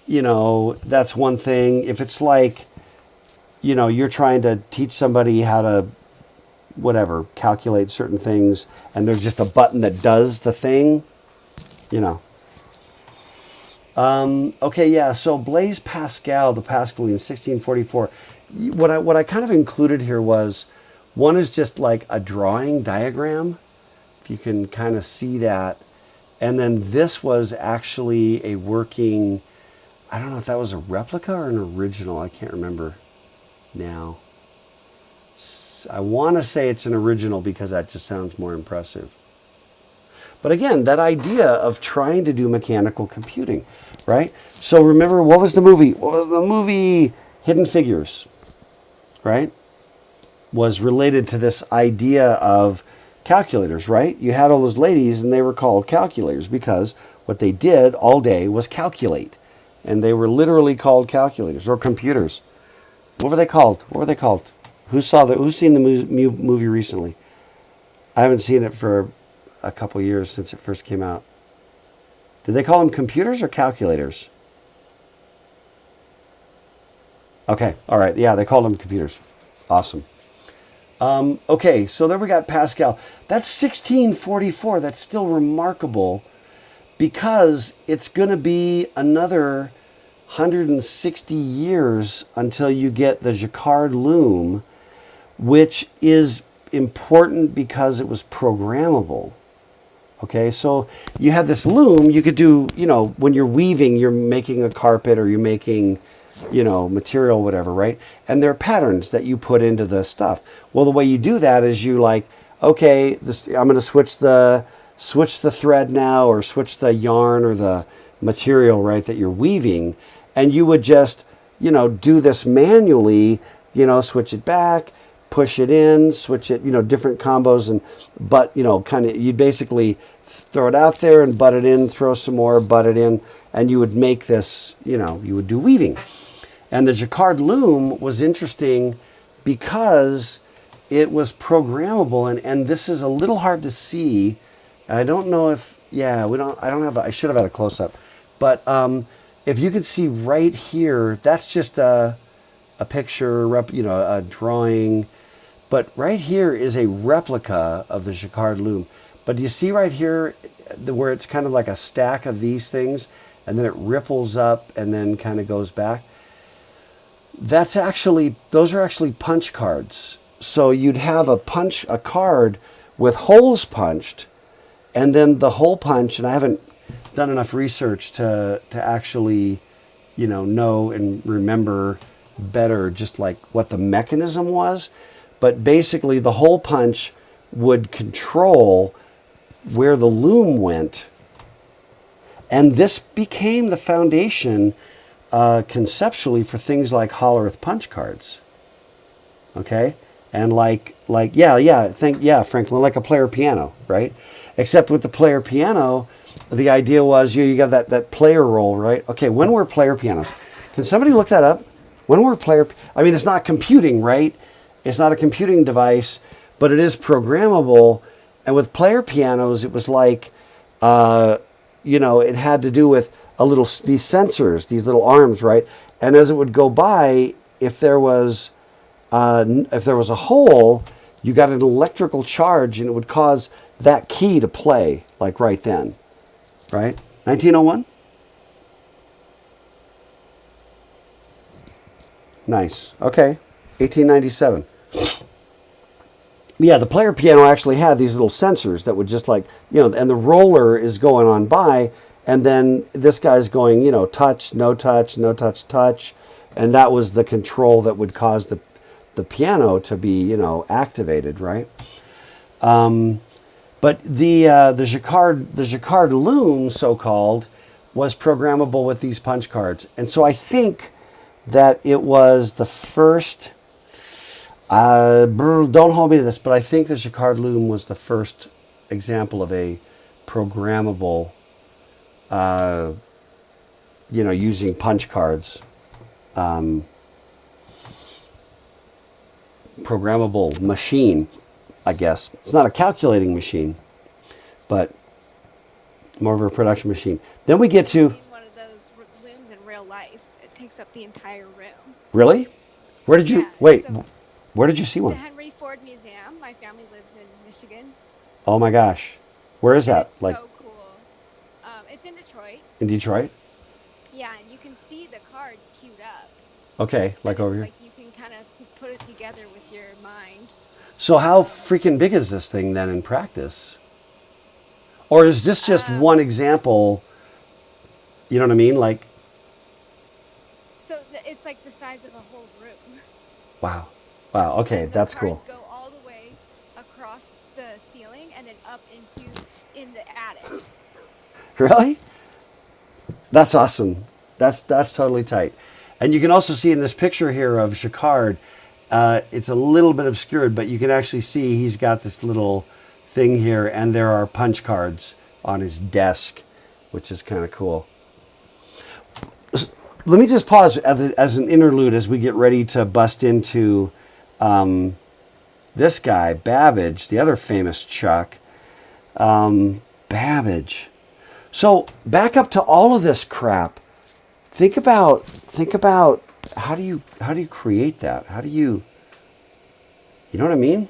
you know, that's one thing. If it's like, you know, you're trying to teach somebody how to, whatever, calculate certain things, and there's just a button that does the thing, you know. Okay, yeah, so Blaise Pascal, the Pascal in 1644, what I kind of included here was, one is just like a drawing diagram, if you can kind of see that, and then this was actually a working, I don't know if that was a replica or an original, I can't remember now. I want to say it's an original because that just sounds more impressive. But again, that idea of trying to do mechanical computing, right? So remember, what was the movie? What was the movie? Hidden Figures, right? Was related to this idea of calculators, right? You had all those ladies and they were called calculators because what they did all day was calculate. And they were literally called calculators or computers. What were they called? What were they called? Who's seen the movie recently? I haven't seen it for a couple years since it first came out. Did they call them computers or calculators? Okay, all right. Yeah, they called them computers. Awesome. Okay, so there we got Pascal. That's 1644. That's still remarkable because it's going to be another 160 years until you get the Jacquard Loom, which is important because it was programmable. Okay, so you have this loom, you could do, you know, when you're weaving, you're making a carpet or you're making, you know, material, whatever, right? And there are patterns that you put into the stuff. Well, the way you do that is you like, okay, I'm going to switch the thread now, or switch the yarn or the material, right, that you're weaving. And you would just, you know, do this manually, you know, switch it back, push it in, switch it, you know, different combos, and but, you know, kind of, you basically throw it out there and butt it in, throw some more, butt it in, and you would make this, you know, you would do weaving. And the Jacquard Loom was interesting because it was programmable, and this is a little hard to see. I don't know if, yeah, I should have had a close-up, but if you could see right here, that's just a picture, you know, a drawing, but right here is a replica of the Jacquard Loom. But you see right here where it's kind of like a stack of these things, and then it ripples up and then kind of goes back. Those are actually punch cards. So you'd have a card with holes punched, and then the hole punch, and I haven't done enough research to actually, you know and remember better just like what the mechanism was. But basically the hole punch would control where the loom went. And this became the foundation conceptually for things like Hollow Earth punch cards. Okay? And Franklin, like a player piano, right? Except with the player piano, the idea was you got that player roll, right? Okay, when were player pianos? Can somebody look that up? When were I mean, it's not computing, right? It's not a computing device, but it is programmable. And with player pianos, it was like, it had to do with these sensors, these little arms, right? And as it would go by, if there was a hole, you got an electrical charge, and it would cause that key to play, like right then, right? 1901? Nice. Okay. 1897. Yeah, the player piano actually had these little sensors that would just and the roller is going on by, and then this guy's going, touch, no touch, no touch, touch, and that was the control that would cause the the piano to be, activated, right? But the Jacquard Loom, so-called, was programmable with these punch cards. And so I think that it was the first, don't hold me to this, but I think the Jacquard Loom was the first example of a programmable, using punch cards, programmable machine, I guess. It's not a calculating machine, but more of a production machine. Then we get to... One of those looms in real life. It takes up the entire room. Really? Where did you... Yeah, wait, so where did you see the one? Henry Ford Museum. My family lives in Michigan. Oh my gosh. Where is And that? it's Like so cool. It's in Detroit. in Detroit? Yeah, and you can see the cards queued up. Okay, like And over it's here. like you can kind of put it together with your mind. So how freaking big is this thing then in practice? Or is this just one example? You know what I mean? Like, So it's like the size of a whole room. wow. Wow, okay, And the that's cool. cards go all the way across the ceiling and then up in the attic. Really? That's awesome. That's totally tight. And you can also see in this picture here of Jacquard, it's a little bit obscured, but you can actually see he's got this little thing here, and there are punch cards on his desk, which is kind of cool. Let me just pause as an interlude as we get ready to bust into this guy, Babbage, the other famous Chuck. Babbage. So back up to all of this crap. Think about how do you create that? How do you know what I mean?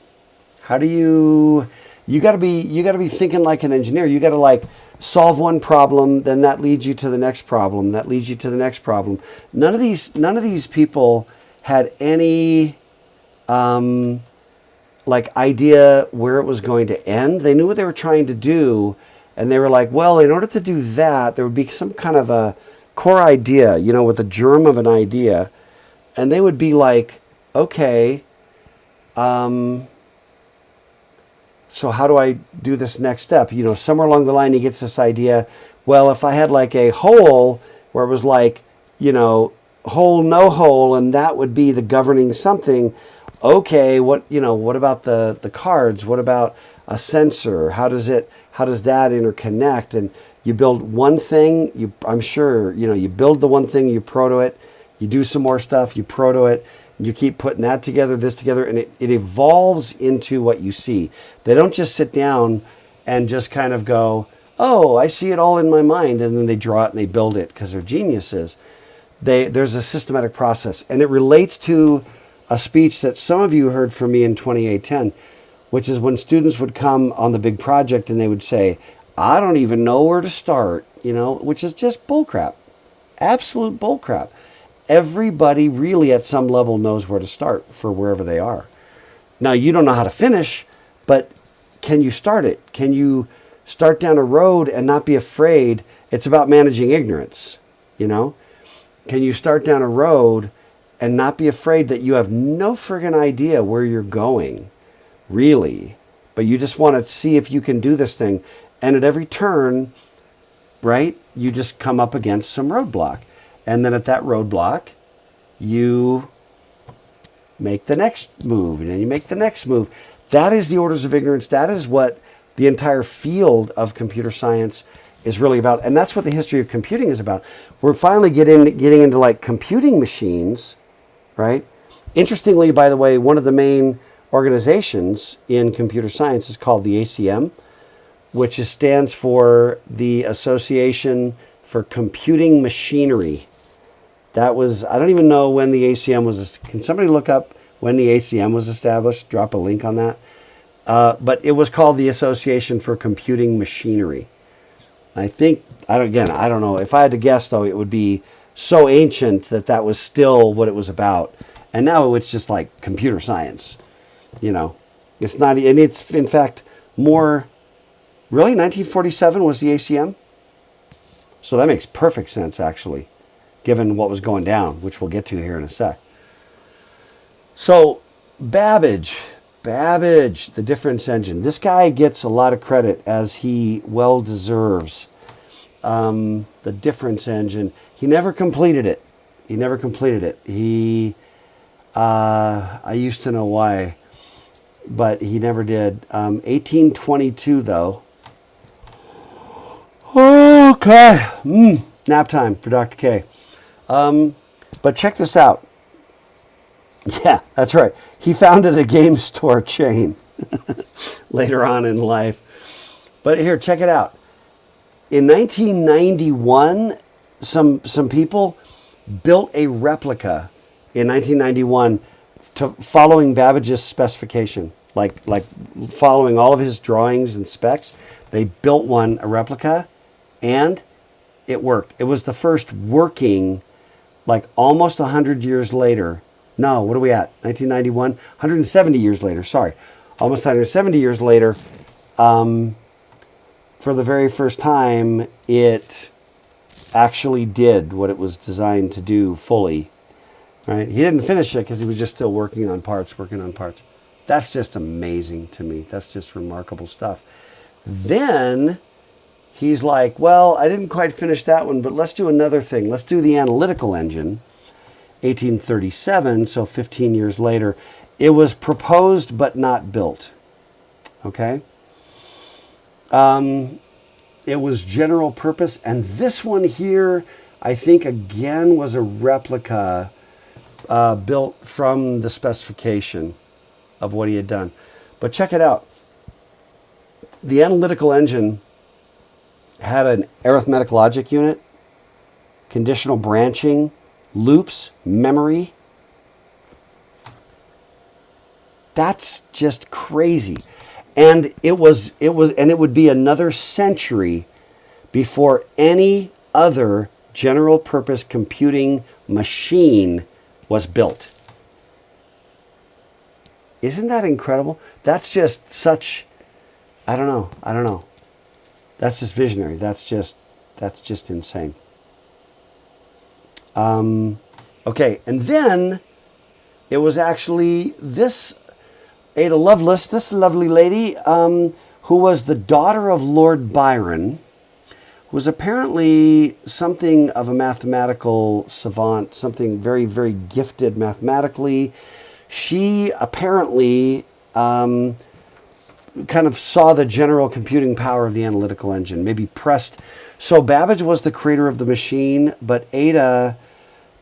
How do you gotta be thinking like an engineer. You gotta like solve one problem, then that leads you to the next problem, that leads you to the next problem. None of these people had any like idea where it was going to end. They knew what they were trying to do, and they were like, well, in order to do that, there would be some kind of a core idea, with the germ of an idea, and they would be like, okay, so how do I do this next step? Somewhere along the line he gets this idea, well, if I had like a hole where it was like, hole, no hole, and that would be the governing something. Okay, what about the cards? What about a sensor? How does that interconnect? And you build one thing, I'm sure, you build the one thing, you proto it, you do some more stuff, you proto it, and you keep putting that together, this together, and it evolves into what you see. They don't just sit down and just kind of go, oh, I see it all in my mind, and then they draw it and they build it because they're geniuses. There's a systematic process, and it relates to a speech that some of you heard from me in 2810, which is when students would come on the big project and they would say, I don't even know where to start, which is just bullcrap. Absolute bullcrap. Everybody really at some level knows where to start for wherever they are. Now, you don't know how to finish, but can you start it? Can you start down a road and not be afraid? It's about managing ignorance, Can you start down a road and not be afraid that you have no friggin' idea where you're going, really, but you just want to see if you can do this thing. And at every turn, right, you just come up against some roadblock. And then at that roadblock, you make the next move, and then you make the next move. That is the orders of ignorance. That is what the entire field of computer science is really about. And that's what the history of computing is about. We're finally getting into like computing machines, right? Interestingly, by the way, one of the main organizations in computer science is called the ACM, which stands for the Association for Computing Machinery. That was, I don't even know when the ACM was, can somebody look up when the ACM was established? Drop a link on that. But it was called the Association for Computing Machinery. I think, I don't know. If I had to guess, though, it would be so ancient that was still what it was about. And now it's just like computer science. It's not, and it's in fact more, really, 1947 was the ACM? So that makes perfect sense, actually, given what was going down, which we'll get to here in a sec. So Babbage, the difference engine. This guy gets a lot of credit, as he well deserves. The difference engine. He never completed it. I used to know why, but he never did. 1822, though. Okay. Nap time for Dr. K. But check this out. Yeah, that's right. He founded a game store chain later on in life. But here, check it out. In 1991, some people built a replica in 1991 following Babbage's specification, like following all of his drawings and specs. They built a replica, and it worked. It was the first working, like almost 100 years later. No, what are we at? 1991? 170 years later, sorry. Almost 170 years later, for the very first time, it actually did what it was designed to do fully. Right? He didn't finish it because he was just still working on parts. That's just amazing to me. That's just remarkable stuff. Then he's like, well, I didn't quite finish that one, but let's do another thing. Let's do the Analytical Engine. 1837, so 15 years later. It was proposed but not built. Okay? It was general purpose, and this one here, I think, again, was a replica built from the specification of what he had done. But check it out. The Analytical Engine had an arithmetic logic unit, conditional branching, loops, memory. That's just crazy. And it would be another century before any other general purpose computing machine was built. Isn't that incredible? That's just such, I don't know. That's just visionary. That's just insane. Okay, and then it was actually this Ada Lovelace, this lovely lady, who was the daughter of Lord Byron, who was apparently something of a mathematical savant, something very, very gifted mathematically. She apparently kind of saw the general computing power of the Analytical Engine, maybe pressed. So Babbage was the creator of the machine, but Ada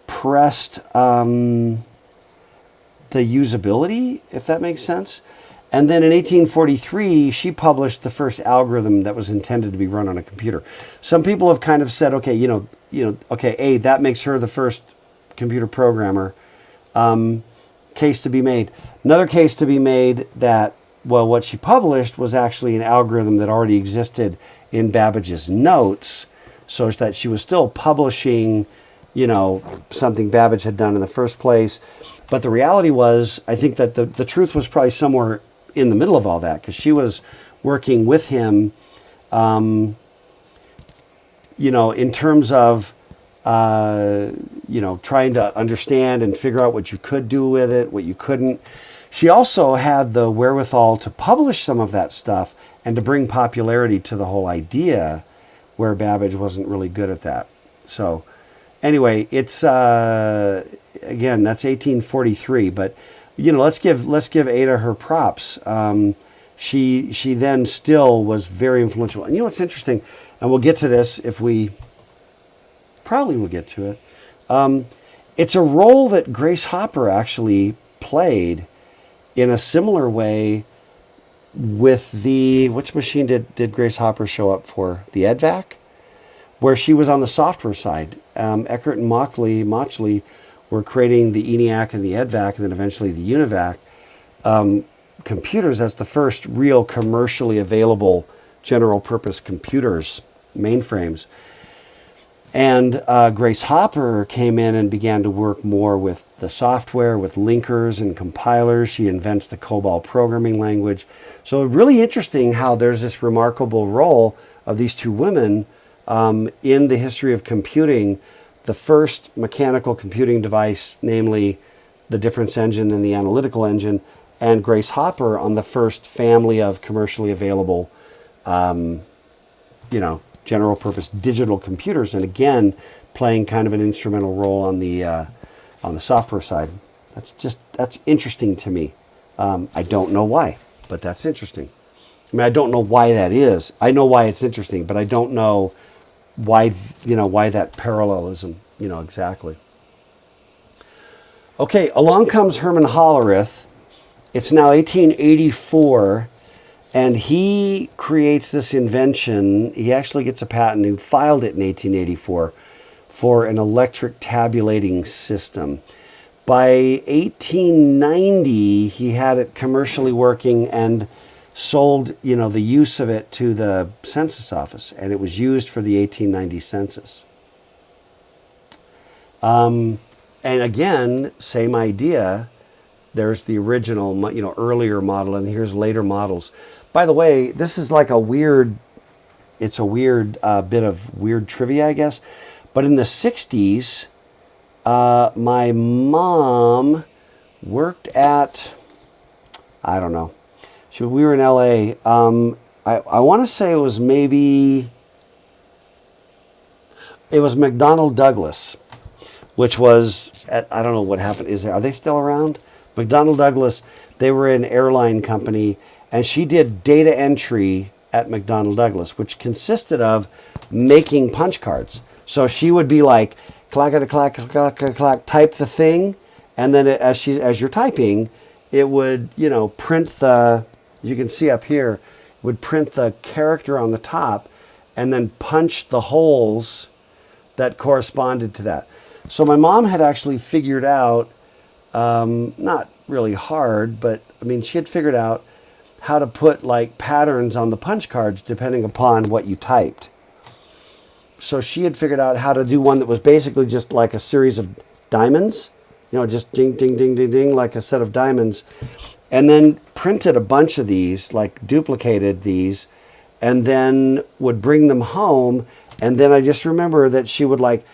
pressed the usability, if that makes sense. And then in 1843, she published the first algorithm that was intended to be run on a computer. Some people have kind of said, okay, okay, that makes her the first computer programmer. Case to be made. Another case to be made that, well, what she published was actually an algorithm that already existed in Babbage's notes, so that she was still publishing, something Babbage had done in the first place. But the reality was, I think that the truth was probably somewhere in the middle of all that, because she was working with him, in terms of, trying to understand and figure out what you could do with it, what you couldn't. She also had the wherewithal to publish some of that stuff and to bring popularity to the whole idea, where Babbage wasn't really good at that. So anyway, it's again, that's 1843, but let's give Ada her props. She then still was very influential. And what's interesting, and we'll get to this if we probably will get to it. It's a role that Grace Hopper actually played in a similar way with which machine did Grace Hopper show up for? The EDVAC, where she was on the software side. Eckert and Mauchly were creating the ENIAC and the EDVAC, and then eventually the UNIVAC computers as the first real commercially available general purpose computers, mainframes. And Grace Hopper came in and began to work more with the software, with linkers and compilers. She invents the COBOL programming language. So really interesting how there's this remarkable role of these two women in the history of computing. The first mechanical computing device, namely the difference engine and the analytical engine, and Grace Hopper on the first family of commercially available, general purpose digital computers. And again, playing kind of an instrumental role on the software side. That's interesting to me. I don't know why, but that's interesting. I mean, I don't know why that is. I know why it's interesting, but I don't know why that parallelism, exactly. Okay, along comes Herman Hollerith. It's now 1884, and he creates this invention. He actually gets a patent. He filed it in 1884 for an electric tabulating system. By 1890, he had it commercially working and sold, the use of it to the census office, and it was used for the 1890 census. And again, same idea. There's the original, earlier model, and here's later models. By the way, this is like a weird bit of weird trivia, I guess. But in the 60s, my mom worked at, I don't know. We were in LA. I want to say it was McDonnell Douglas, which was I don't know what happened. Are they still around? McDonnell Douglas. They were an airline company, and she did data entry at McDonnell Douglas, which consisted of making punch cards. So she would be like, clack, clack, clack, clack, clack, type the thing, and then as you're typing, it would print the. You can see up here, would print the character on the top and then punch the holes that corresponded to that. So my mom had actually figured out, not really hard, but she had figured out how to put like patterns on the punch cards depending upon what you typed. So she had figured out how to do one that was basically just like a series of diamonds, just ding, ding, ding, ding, ding, like a set of diamonds. And then printed a bunch of these, like duplicated these, and then would bring them home. And then I just remember that she would like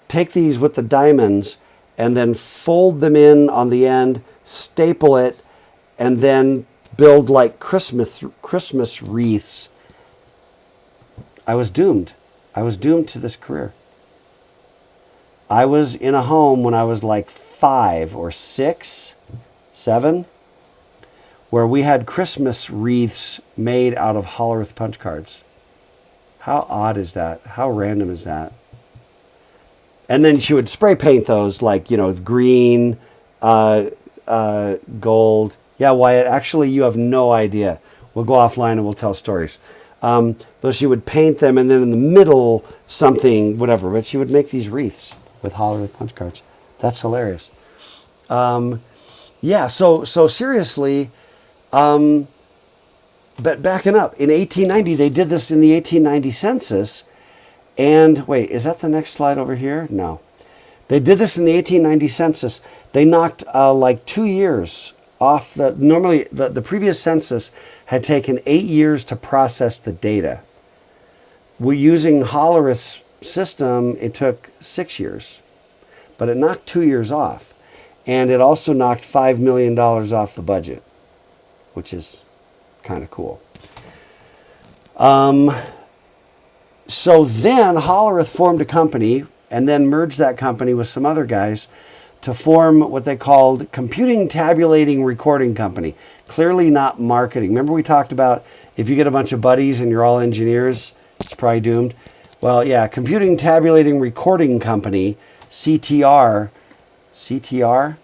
take these with the diamonds and then fold them in on the end, staple it, and then build like Christmas wreaths. I was doomed. I was doomed to this career. I was in a home when I was like 5 or 6, 7. Where we had Christmas wreaths made out of Hollerith punch cards. How odd is that? How random is that? And then she would spray paint those like, green, gold. Yeah, Wyatt, actually you have no idea. We'll go offline and we'll tell stories. But she would paint them and then in the middle something, whatever. But she would make these wreaths with Hollerith punch cards. That's hilarious. So seriously... but backing up, in 1890, they did this in the 1890 census. And wait, is that the next slide over here? No. They did this in the 1890 census. They knocked like 2 years off normally the previous census had taken 8 years to process the data. We're using Hollerith's system, it took 6 years, but it knocked 2 years off. And it also knocked $5 million off the budget, which is kind of cool. So then Hollerith formed a company and then merged that company with some other guys to form what they called Computing Tabulating Recording Company. Clearly not marketing. Remember we talked about if you get a bunch of buddies and you're all engineers, it's probably doomed. Well, yeah, Computing Tabulating Recording Company, CTR. CTR?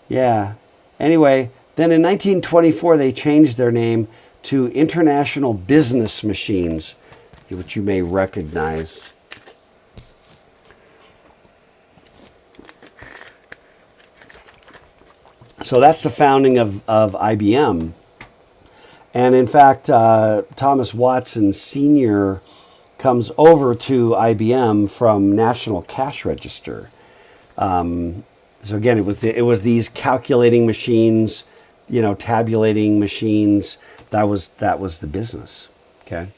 Yeah. Anyway, then in 1924, they changed their name to International Business Machines, which you may recognize. So that's the founding of IBM. And in fact, Thomas Watson Sr. comes over to IBM from National Cash Register. So again, it was these calculating machines, tabulating machines. That was the business. Okay.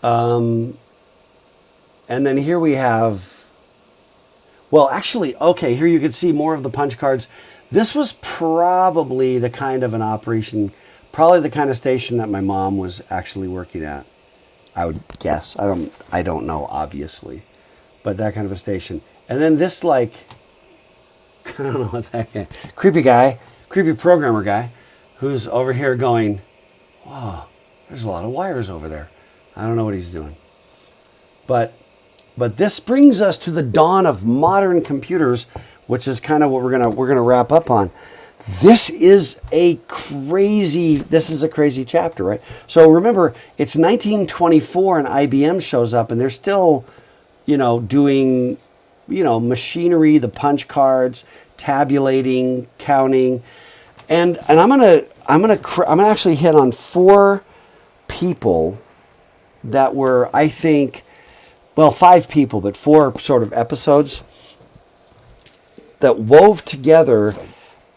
And then here we have, Well, actually, okay, here you can see more of the punch cards. This was probably the kind of an operation, probably the kind of station that my mom was actually working at. I would guess. I don't know, obviously. But that kind of a station. And then this, like, I don't know what that guy, creepy programmer guy, who's over here going, wow, there's a lot of wires over there. I don't know what he's doing. But this brings us to the dawn of modern computers, which is kind of what we're gonna wrap up on. This is a crazy chapter, right? So remember, it's 1924 and IBM shows up, and they're still, doing, machinery, the punch cards, tabulating, counting, and I'm gonna actually hit on 4 people that were, I think, well, 5 people, but 4 sort of episodes that wove together.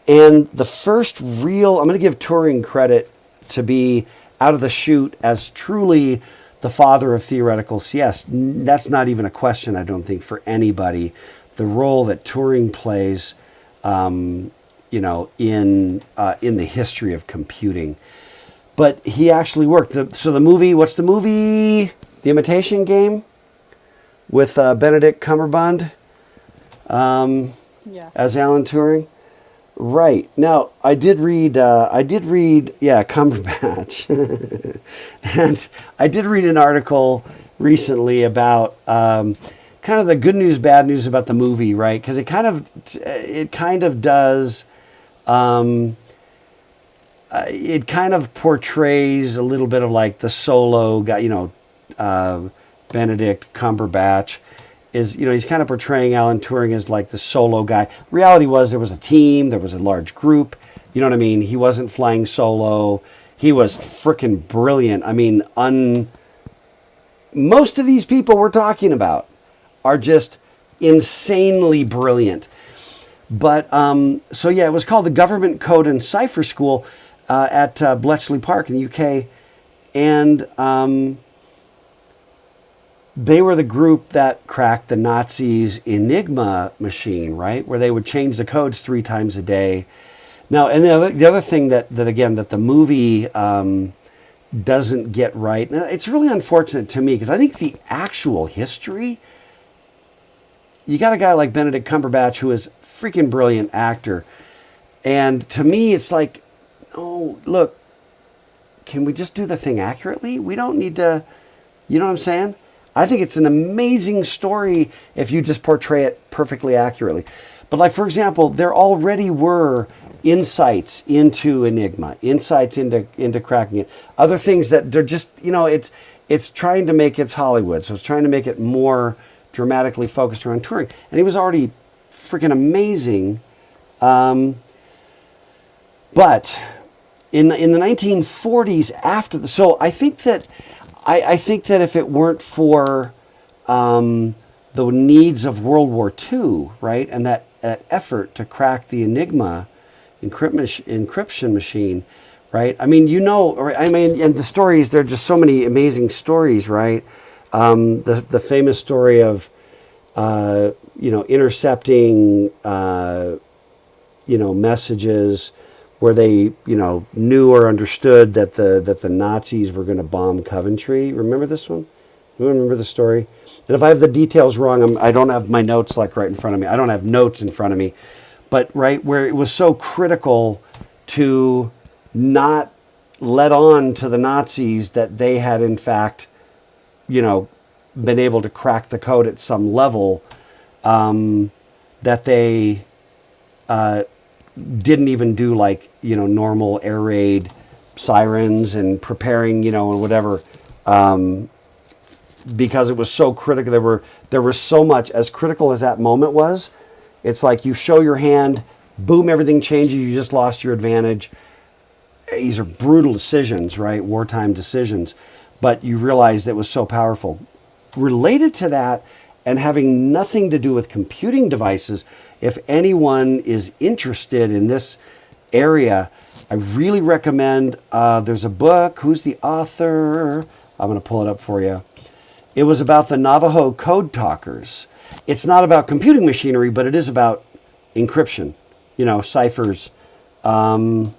And the first real, I'm going to give Turing credit to be out of the chute as truly the father of theoretical CS. That's not even a question, I don't think, for anybody. The role that Turing plays, in the history of computing. But he actually worked. So the movie, what's the movie? The Imitation Game with Benedict Cumberbatch as Alan Turing. Right. Now, I did read, Cumberbatch. And I did read an article recently about kind of the good news, bad news about the movie, right? Because it kind of does, it kind of portrays a little bit of like the solo guy, Benedict Cumberbatch. He's kind of portraying Alan Turing as like the solo guy. Reality was there was a team, there was a large group. You know what I mean? He wasn't flying solo. He was freaking brilliant. I mean, most of these people we're talking about are just insanely brilliant. But, it was called the Government Code and Cipher School at Bletchley Park in the UK. And they were the group that cracked the Nazis' Enigma machine, right? Where they would change the codes 3 times a day. Now, and the other thing that the movie doesn't get right, and it's really unfortunate to me, because I think the actual history, you got a guy like Benedict Cumberbatch who is a freaking brilliant actor. And to me, it's like, oh, look, can we just do the thing accurately? We don't need to, you know what I'm saying? I think it's an amazing story if you just portray it perfectly accurately. But like, for example, there already were insights into Enigma, insights into cracking it, other things that they're just, it's trying to make it Hollywood. So it's trying to make it more dramatically focused around Turing. And he was already freaking amazing. But in the 1940s so I think that if it weren't for the needs of World War II, right, and that effort to crack the Enigma encryption machine, right? I mean, and the stories, there are just so many amazing stories, right? The famous story of, intercepting, messages where they, knew or understood that the Nazis were going to bomb Coventry. Remember this one? You remember the story? And if I have the details wrong, I don't have my notes like right in front of me. I don't have notes in front of me. But right where it was so critical to not let on to the Nazis that they had in fact, been able to crack the code at some level, that they didn't even do like, normal air raid sirens and preparing, and whatever, because it was so critical. There was so much, as critical as that moment was. It's like you show your hand, boom, everything changes. You just lost your advantage. These are brutal decisions, right? Wartime decisions. But you realize that was so powerful. Related to that, and having nothing to do with computing devices, if anyone is interested in this area, I really recommend, there's a book. Who's the author? I'm going to pull it up for you. It was about the Navajo code talkers. it's not about computing machinery, but it is about encryption, ciphers. And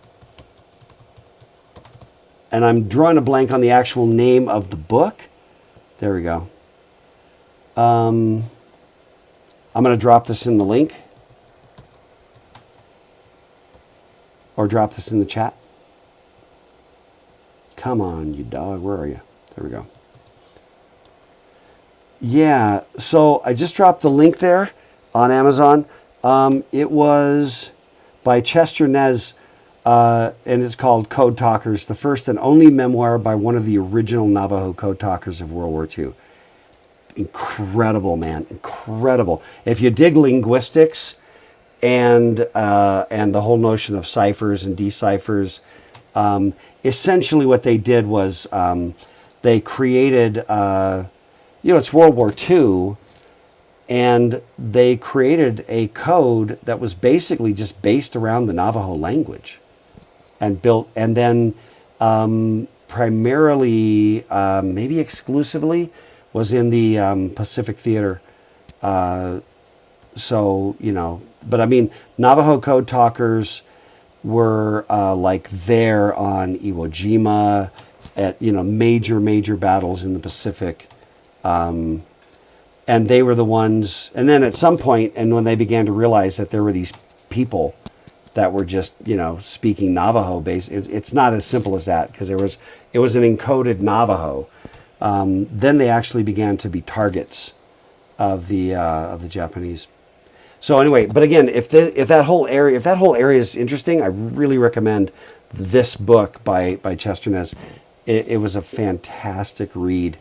I'm drawing a blank on the actual name of the book. There we go. I'm going to drop this in the link. Or drop this in the chat. Come on, you dog. Where are you? There we go. Yeah, so I just dropped the link there on Amazon. It was by Chester Nez, and it's called Code Talkers, the first and only memoir by one of the original Navajo code talkers of World War II. Incredible, man. Incredible. If you dig linguistics and the whole notion of ciphers and deciphers, essentially what they did was they created, it's World War II, and they created a code that was basically just based around the Navajo language and built, and then primarily, maybe exclusively, was in the Pacific Theater. So, but I mean, Navajo code talkers were like there on Iwo Jima at, major battles in the Pacific. And they were the ones, and then at some point, and when they began to realize that there were these people that were just, speaking Navajo based, it's not as simple as that, because it was an encoded Navajo. Then they actually began to be targets of the Japanese. So anyway, but again, if that whole area is interesting, I really recommend this book by Chester Nez. It was a fantastic read.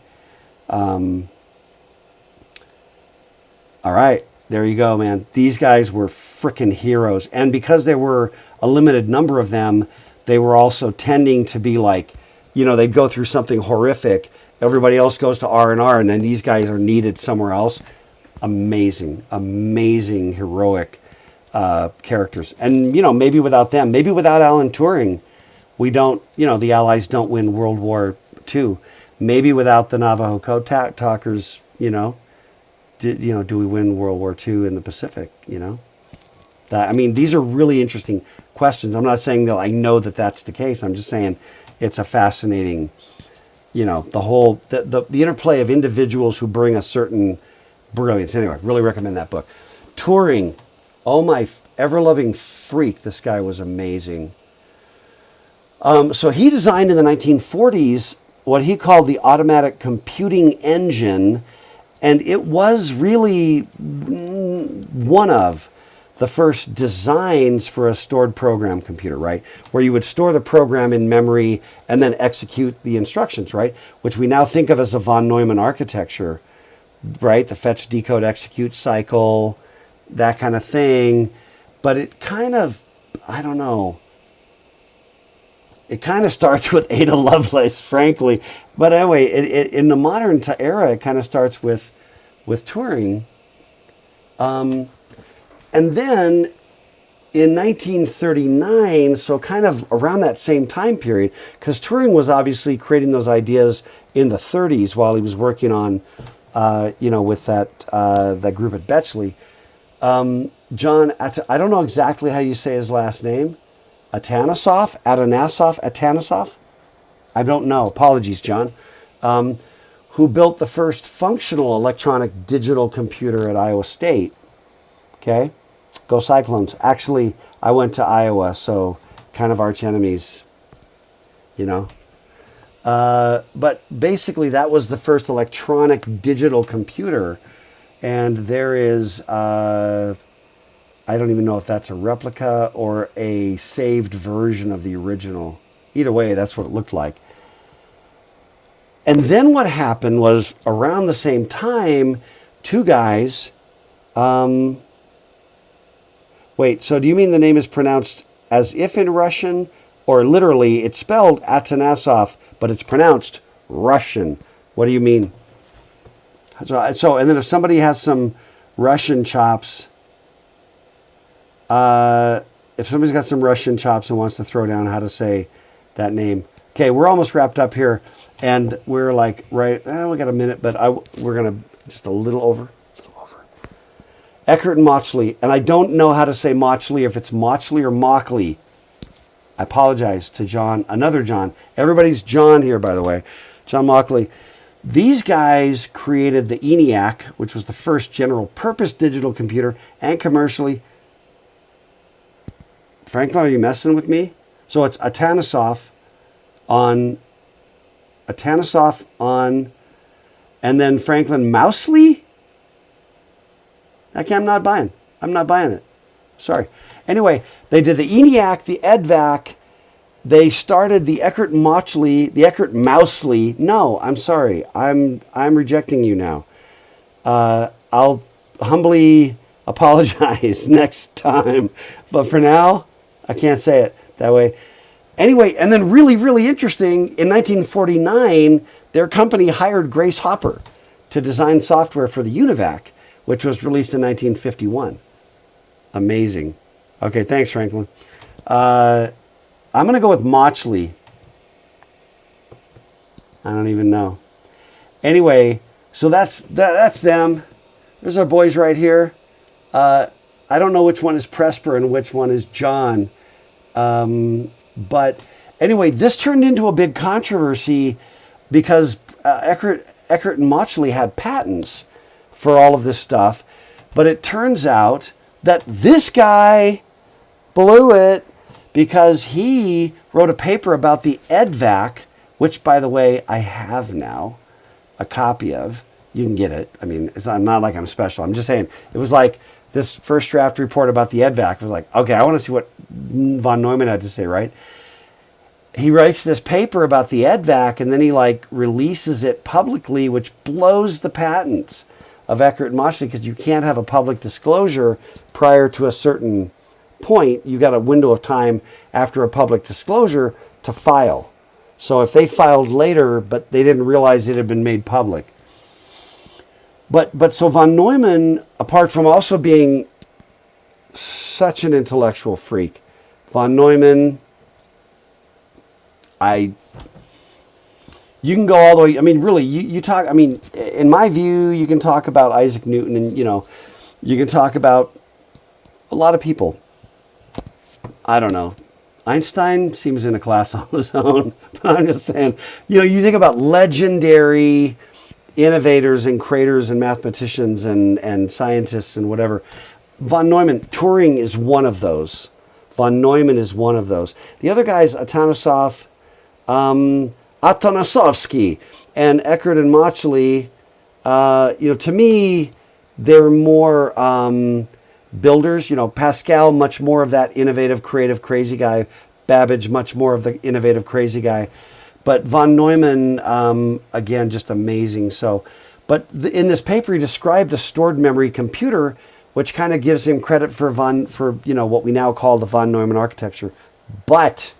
All right, there you go, man. These guys were frickin' heroes, and because there were a limited number of them, they were also tending to be like, they'd go through something horrific. Everybody else goes to R&R, and then these guys are needed somewhere else. Amazing, heroic characters. And, maybe without them, maybe without Alan Turing, we don't, the Allies don't win World War II. Maybe without the Navajo code talkers, do we win World War II in the Pacific, these are really interesting questions. I'm not saying that I know that that's the case. I'm just saying it's a fascinating, the whole, the interplay of individuals who bring a certain brilliance. Anyway, really recommend that book. Turing, oh my ever-loving freak, this guy was amazing. So he designed in the 1940s what he called the automatic computing engine, and it was really one of the first designs for a stored program computer, right? Where you would store the program in memory and then execute the instructions, right? Which we now think of as a von Neumann architecture, right? The fetch, decode, execute cycle, that kind of thing. But it kind of, I don't know. It kind of starts with Ada Lovelace, frankly. But anyway, in the modern era, it kind of starts with Turing. And then in 1939, so kind of around that same time period, because Turing was obviously creating those ideas in the 30s while he was working on, with that group at Bletchley. John, I don't know exactly how you say his last name. Atanasoff? I don't know. Apologies, John. Who built the first functional electronic digital computer at Iowa State. Okay? Go Cyclones. Actually, I went to Iowa, so kind of arch enemies, But basically, that was the first electronic digital computer. And there is, I don't even know if that's a replica or a saved version of the original. Either way, that's what it looked like. And then what happened was, around the same time, two guys... Wait, so do you mean the name is pronounced as if in Russian? Or literally, it's spelled Atanasov, but it's pronounced Russian? What do you mean? So, and then if somebody has some Russian chops... if somebody's got some Russian chops and wants to throw down how to say that name. Okay, we're almost wrapped up here. And we're like, we got a minute, but we're going to just a little over. Eckert and Mauchly, and I don't know how to say Mauchly, if it's Mauchly or Mauchly. I apologize to John, another John. Everybody's John here, by the way. John Mauchly. These guys created the ENIAC, which was the first general-purpose digital computer, and commercially. Franklin, are you messing with me? So it's Atanasoff on, and then Franklin Mauchly? Okay, I'm not buying it. Sorry. Anyway, they did the ENIAC, the EDVAC. They started the Eckert Mauchly, the Eckert Mauchly. No, I'm sorry. I'm rejecting you now. I'll humbly apologize next time. But for now, I can't say it that way. Anyway, and then really, really interesting, in 1949, their company hired Grace Hopper to design software for the UNIVAC, which was released in 1951. Amazing. Okay, thanks, Franklin. I'm going to go with Mauchly. I don't even know. Anyway, so that's them. There's our boys right here. I don't know which one is Presper and which one is John. But anyway, this turned into a big controversy because Eckert and Mauchly had patents for all of this stuff. But it turns out that this guy blew it because he wrote a paper about the EDVAC, which, by the way, I have now a copy of. You can get it. I mean, it's not like I'm special. I'm just saying, it was like this first draft report about the EDVAC was like, okay, I want to see what von Neumann had to say, right? He writes this paper about the EDVAC, and then he like releases it publicly, which blows the patents of Eckert and Mauchly, because you can't have a public disclosure prior to a certain point. You got a window of time after a public disclosure to file. So if they filed later, but they didn't realize it had been made public. But so von Neumann, apart from also being such an intellectual freak, von Neumann, you can go all the way. I mean, really, you talk. I mean, in my view, you can talk about Isaac Newton, and you can talk about a lot of people. I don't know. Einstein seems in a class on his own. But I'm just saying, you think about legendary innovators and creators and mathematicians and scientists and whatever. Von Neumann, Turing is one of those. Von Neumann is one of those. The other guys, Atanasoff, Atanasovsky, and Eckert and Mauchly, to me, they're more builders. Pascal, much more of that innovative, creative, crazy guy. Babbage, much more of the innovative, crazy guy. But von Neumann, again, just amazing. So, but in this paper, he described a stored memory computer, which kind of gives him credit for what we now call the von Neumann architecture. But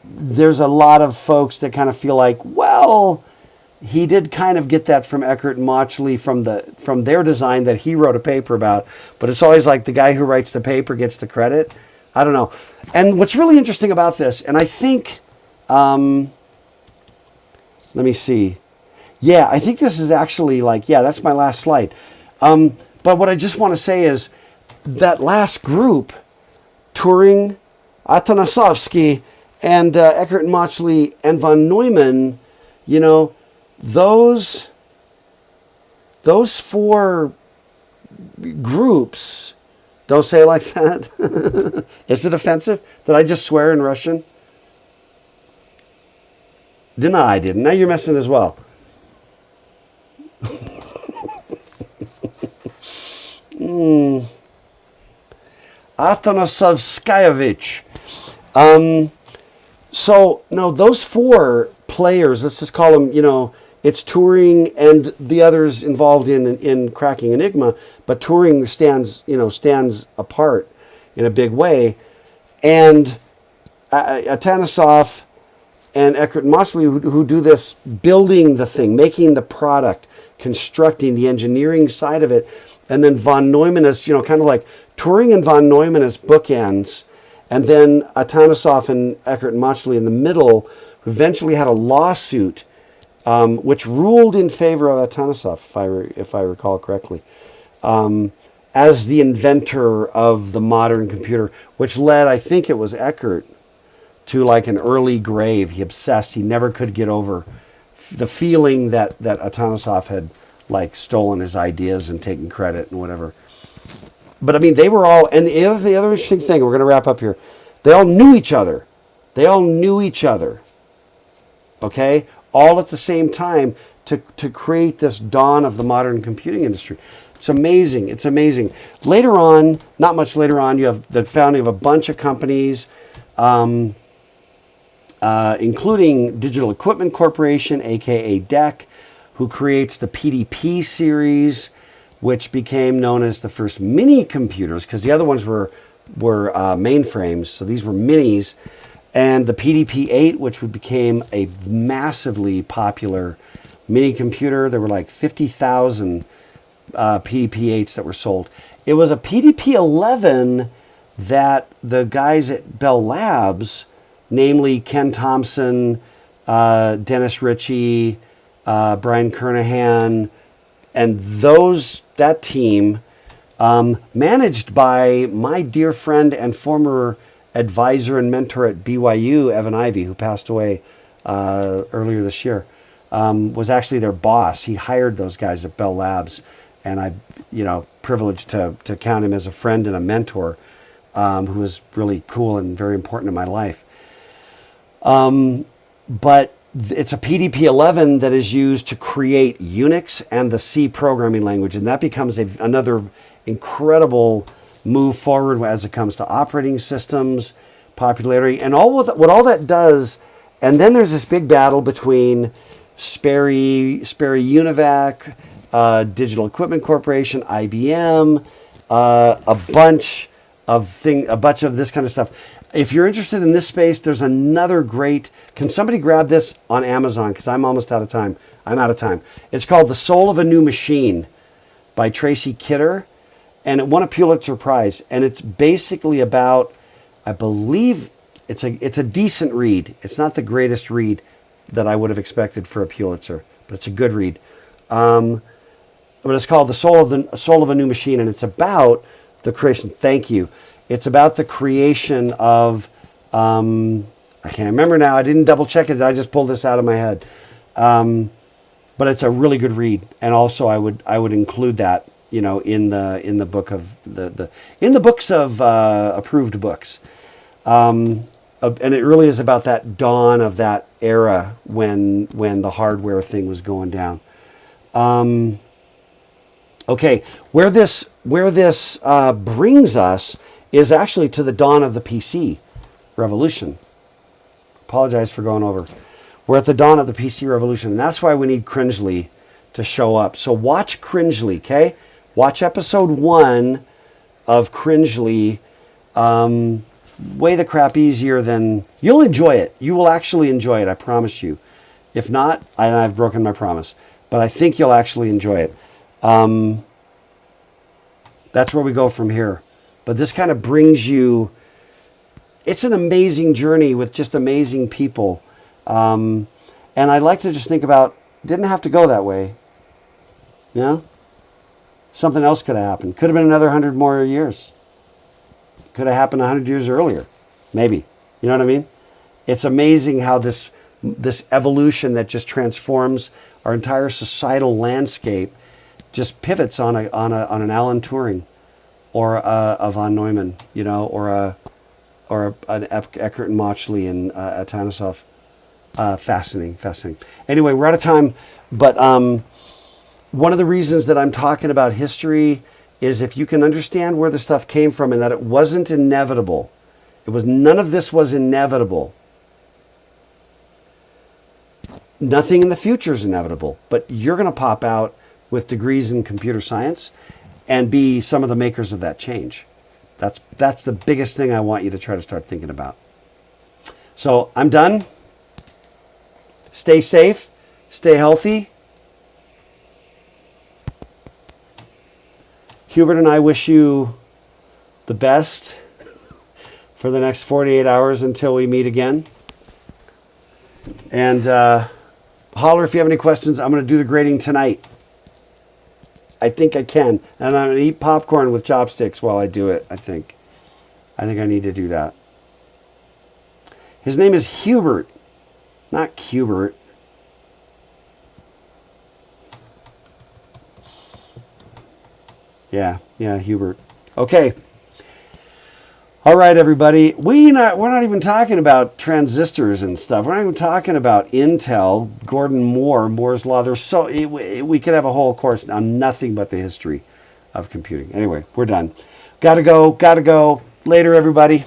there's a lot of folks that kind of feel like, well, he did kind of get that from Eckert and Mauchly from their design that he wrote a paper about. But it's always like the guy who writes the paper gets the credit. I don't know. And what's really interesting about this, and I think, let me see. Yeah, I think this is actually that's my last slide. But what I just want to say is that last group, Turing, Atanasovsky, and Eckert and Mauchly and von Neumann, those four groups, don't say it like that. Is it offensive? Did I just swear in Russian? No, I didn't. Now you're messing as well. Atanasovskayevich. So, no, those four players, let's just call them, it's Turing and the others involved in cracking Enigma, but Turing stands apart in a big way. And Atanasoff and Eckert and Mauchly, who do this, building the thing, making the product, constructing the engineering side of it. And then von Neumann is, kind of like Turing and von Neumann as bookends. And then Atanasoff and Eckert and Mauchly in the middle, who eventually had a lawsuit which ruled in favor of Atanasov, if I recall correctly, as the inventor of the modern computer, which led, I think it was Eckert, to like an early grave. He obsessed. He never could get over the feeling that Atanasov had like stolen his ideas and taken credit and whatever. But I mean, they were all, and the other interesting thing, we're going to wrap up here. They all knew each other. They all knew each other. Okay? All at the same time to create this dawn of the modern computing industry. It's amazing. It's amazing. Later on, not much later on, you have the founding of a bunch of companies, including Digital Equipment Corporation, aka DEC, who creates the PDP series, which became known as the first mini computers, because the other ones were mainframes, so these were minis. And the PDP-8, which became a massively popular mini computer. There were like 50,000 PDP-8s that were sold. It was a PDP-11 that the guys at Bell Labs, namely Ken Thompson, Dennis Ritchie, Brian Kernahan, and that team, managed by my dear friend and former advisor and mentor at BYU, Evan Ivey, who passed away earlier this year, was actually their boss. He hired those guys at Bell Labs, and I, privileged to count him as a friend and a mentor, who was really cool and very important in my life. But it's a PDP-11 that is used to create Unix and the C programming language, and that becomes another incredible move forward as it comes to operating systems, popularity, and what all that does. And then there's this big battle between Sperry Univac, Digital Equipment Corporation, IBM, a bunch of this kind of stuff. If you're interested in this space, there's another great. Can somebody grab this on Amazon? Because I'm almost out of time. I'm out of time. It's called The Soul of a New Machine by Tracy Kidder. And it won a Pulitzer Prize. And it's basically about, I believe, it's a decent read. It's not the greatest read that I would have expected for a Pulitzer, but it's a good read. But it's called The Soul of a New Machine, and it's about the creation. Thank you. It's about the creation of, I can't remember now. I didn't double check it. I just pulled this out of my head. But it's a really good read, and also I would include that, in the book of in the books of approved books. And it really is about that dawn of that era when the hardware thing was going down. Okay, where this brings us is actually to the dawn of the PC revolution. Apologize for going over. We're at the dawn of the PC revolution, and that's why we need Cringely to show up. So watch Cringely, okay? Watch episode 1 of Cringely. Way the crap easier than... You'll enjoy it. You will actually enjoy it, I promise you. If not, I've broken my promise. But I think you'll actually enjoy it. That's where we go from here. But this kind of brings you... It's an amazing journey with just amazing people. And I like to just think about... Didn't have to go that way. Something else could have happened. Could have been another 100 more years. Could have happened 100 years earlier. Maybe. You know what I mean? It's amazing how this evolution that just transforms our entire societal landscape just pivots on an Alan Turing or a von Neumann, or an Eckert and Mauchly and Atanasov. Fascinating. Anyway, we're out of time, but one of the reasons that I'm talking about history is if you can understand where the stuff came from and that it wasn't inevitable. None of this was inevitable. Nothing in the future is inevitable, but you're going to pop out with degrees in computer science and be some of the makers of that change. That's the biggest thing I want you to try to start thinking about. So I'm done. Stay safe. Stay healthy. Hubert and I wish you the best for the next 48 hours until we meet again. And Holler if you have any questions. I'm going to do the grading tonight. I think I can. And I'm going to eat popcorn with chopsticks while I do it, I think. I think I need to do that. His name is Hubert, not Cubert. Yeah, Hubert. Okay. All right, everybody. We're not even talking about transistors and stuff. We're not even talking about Intel, Gordon Moore, Moore's Law. We could have a whole course on nothing but the history of computing. Anyway, we're done. Gotta go. Later, everybody.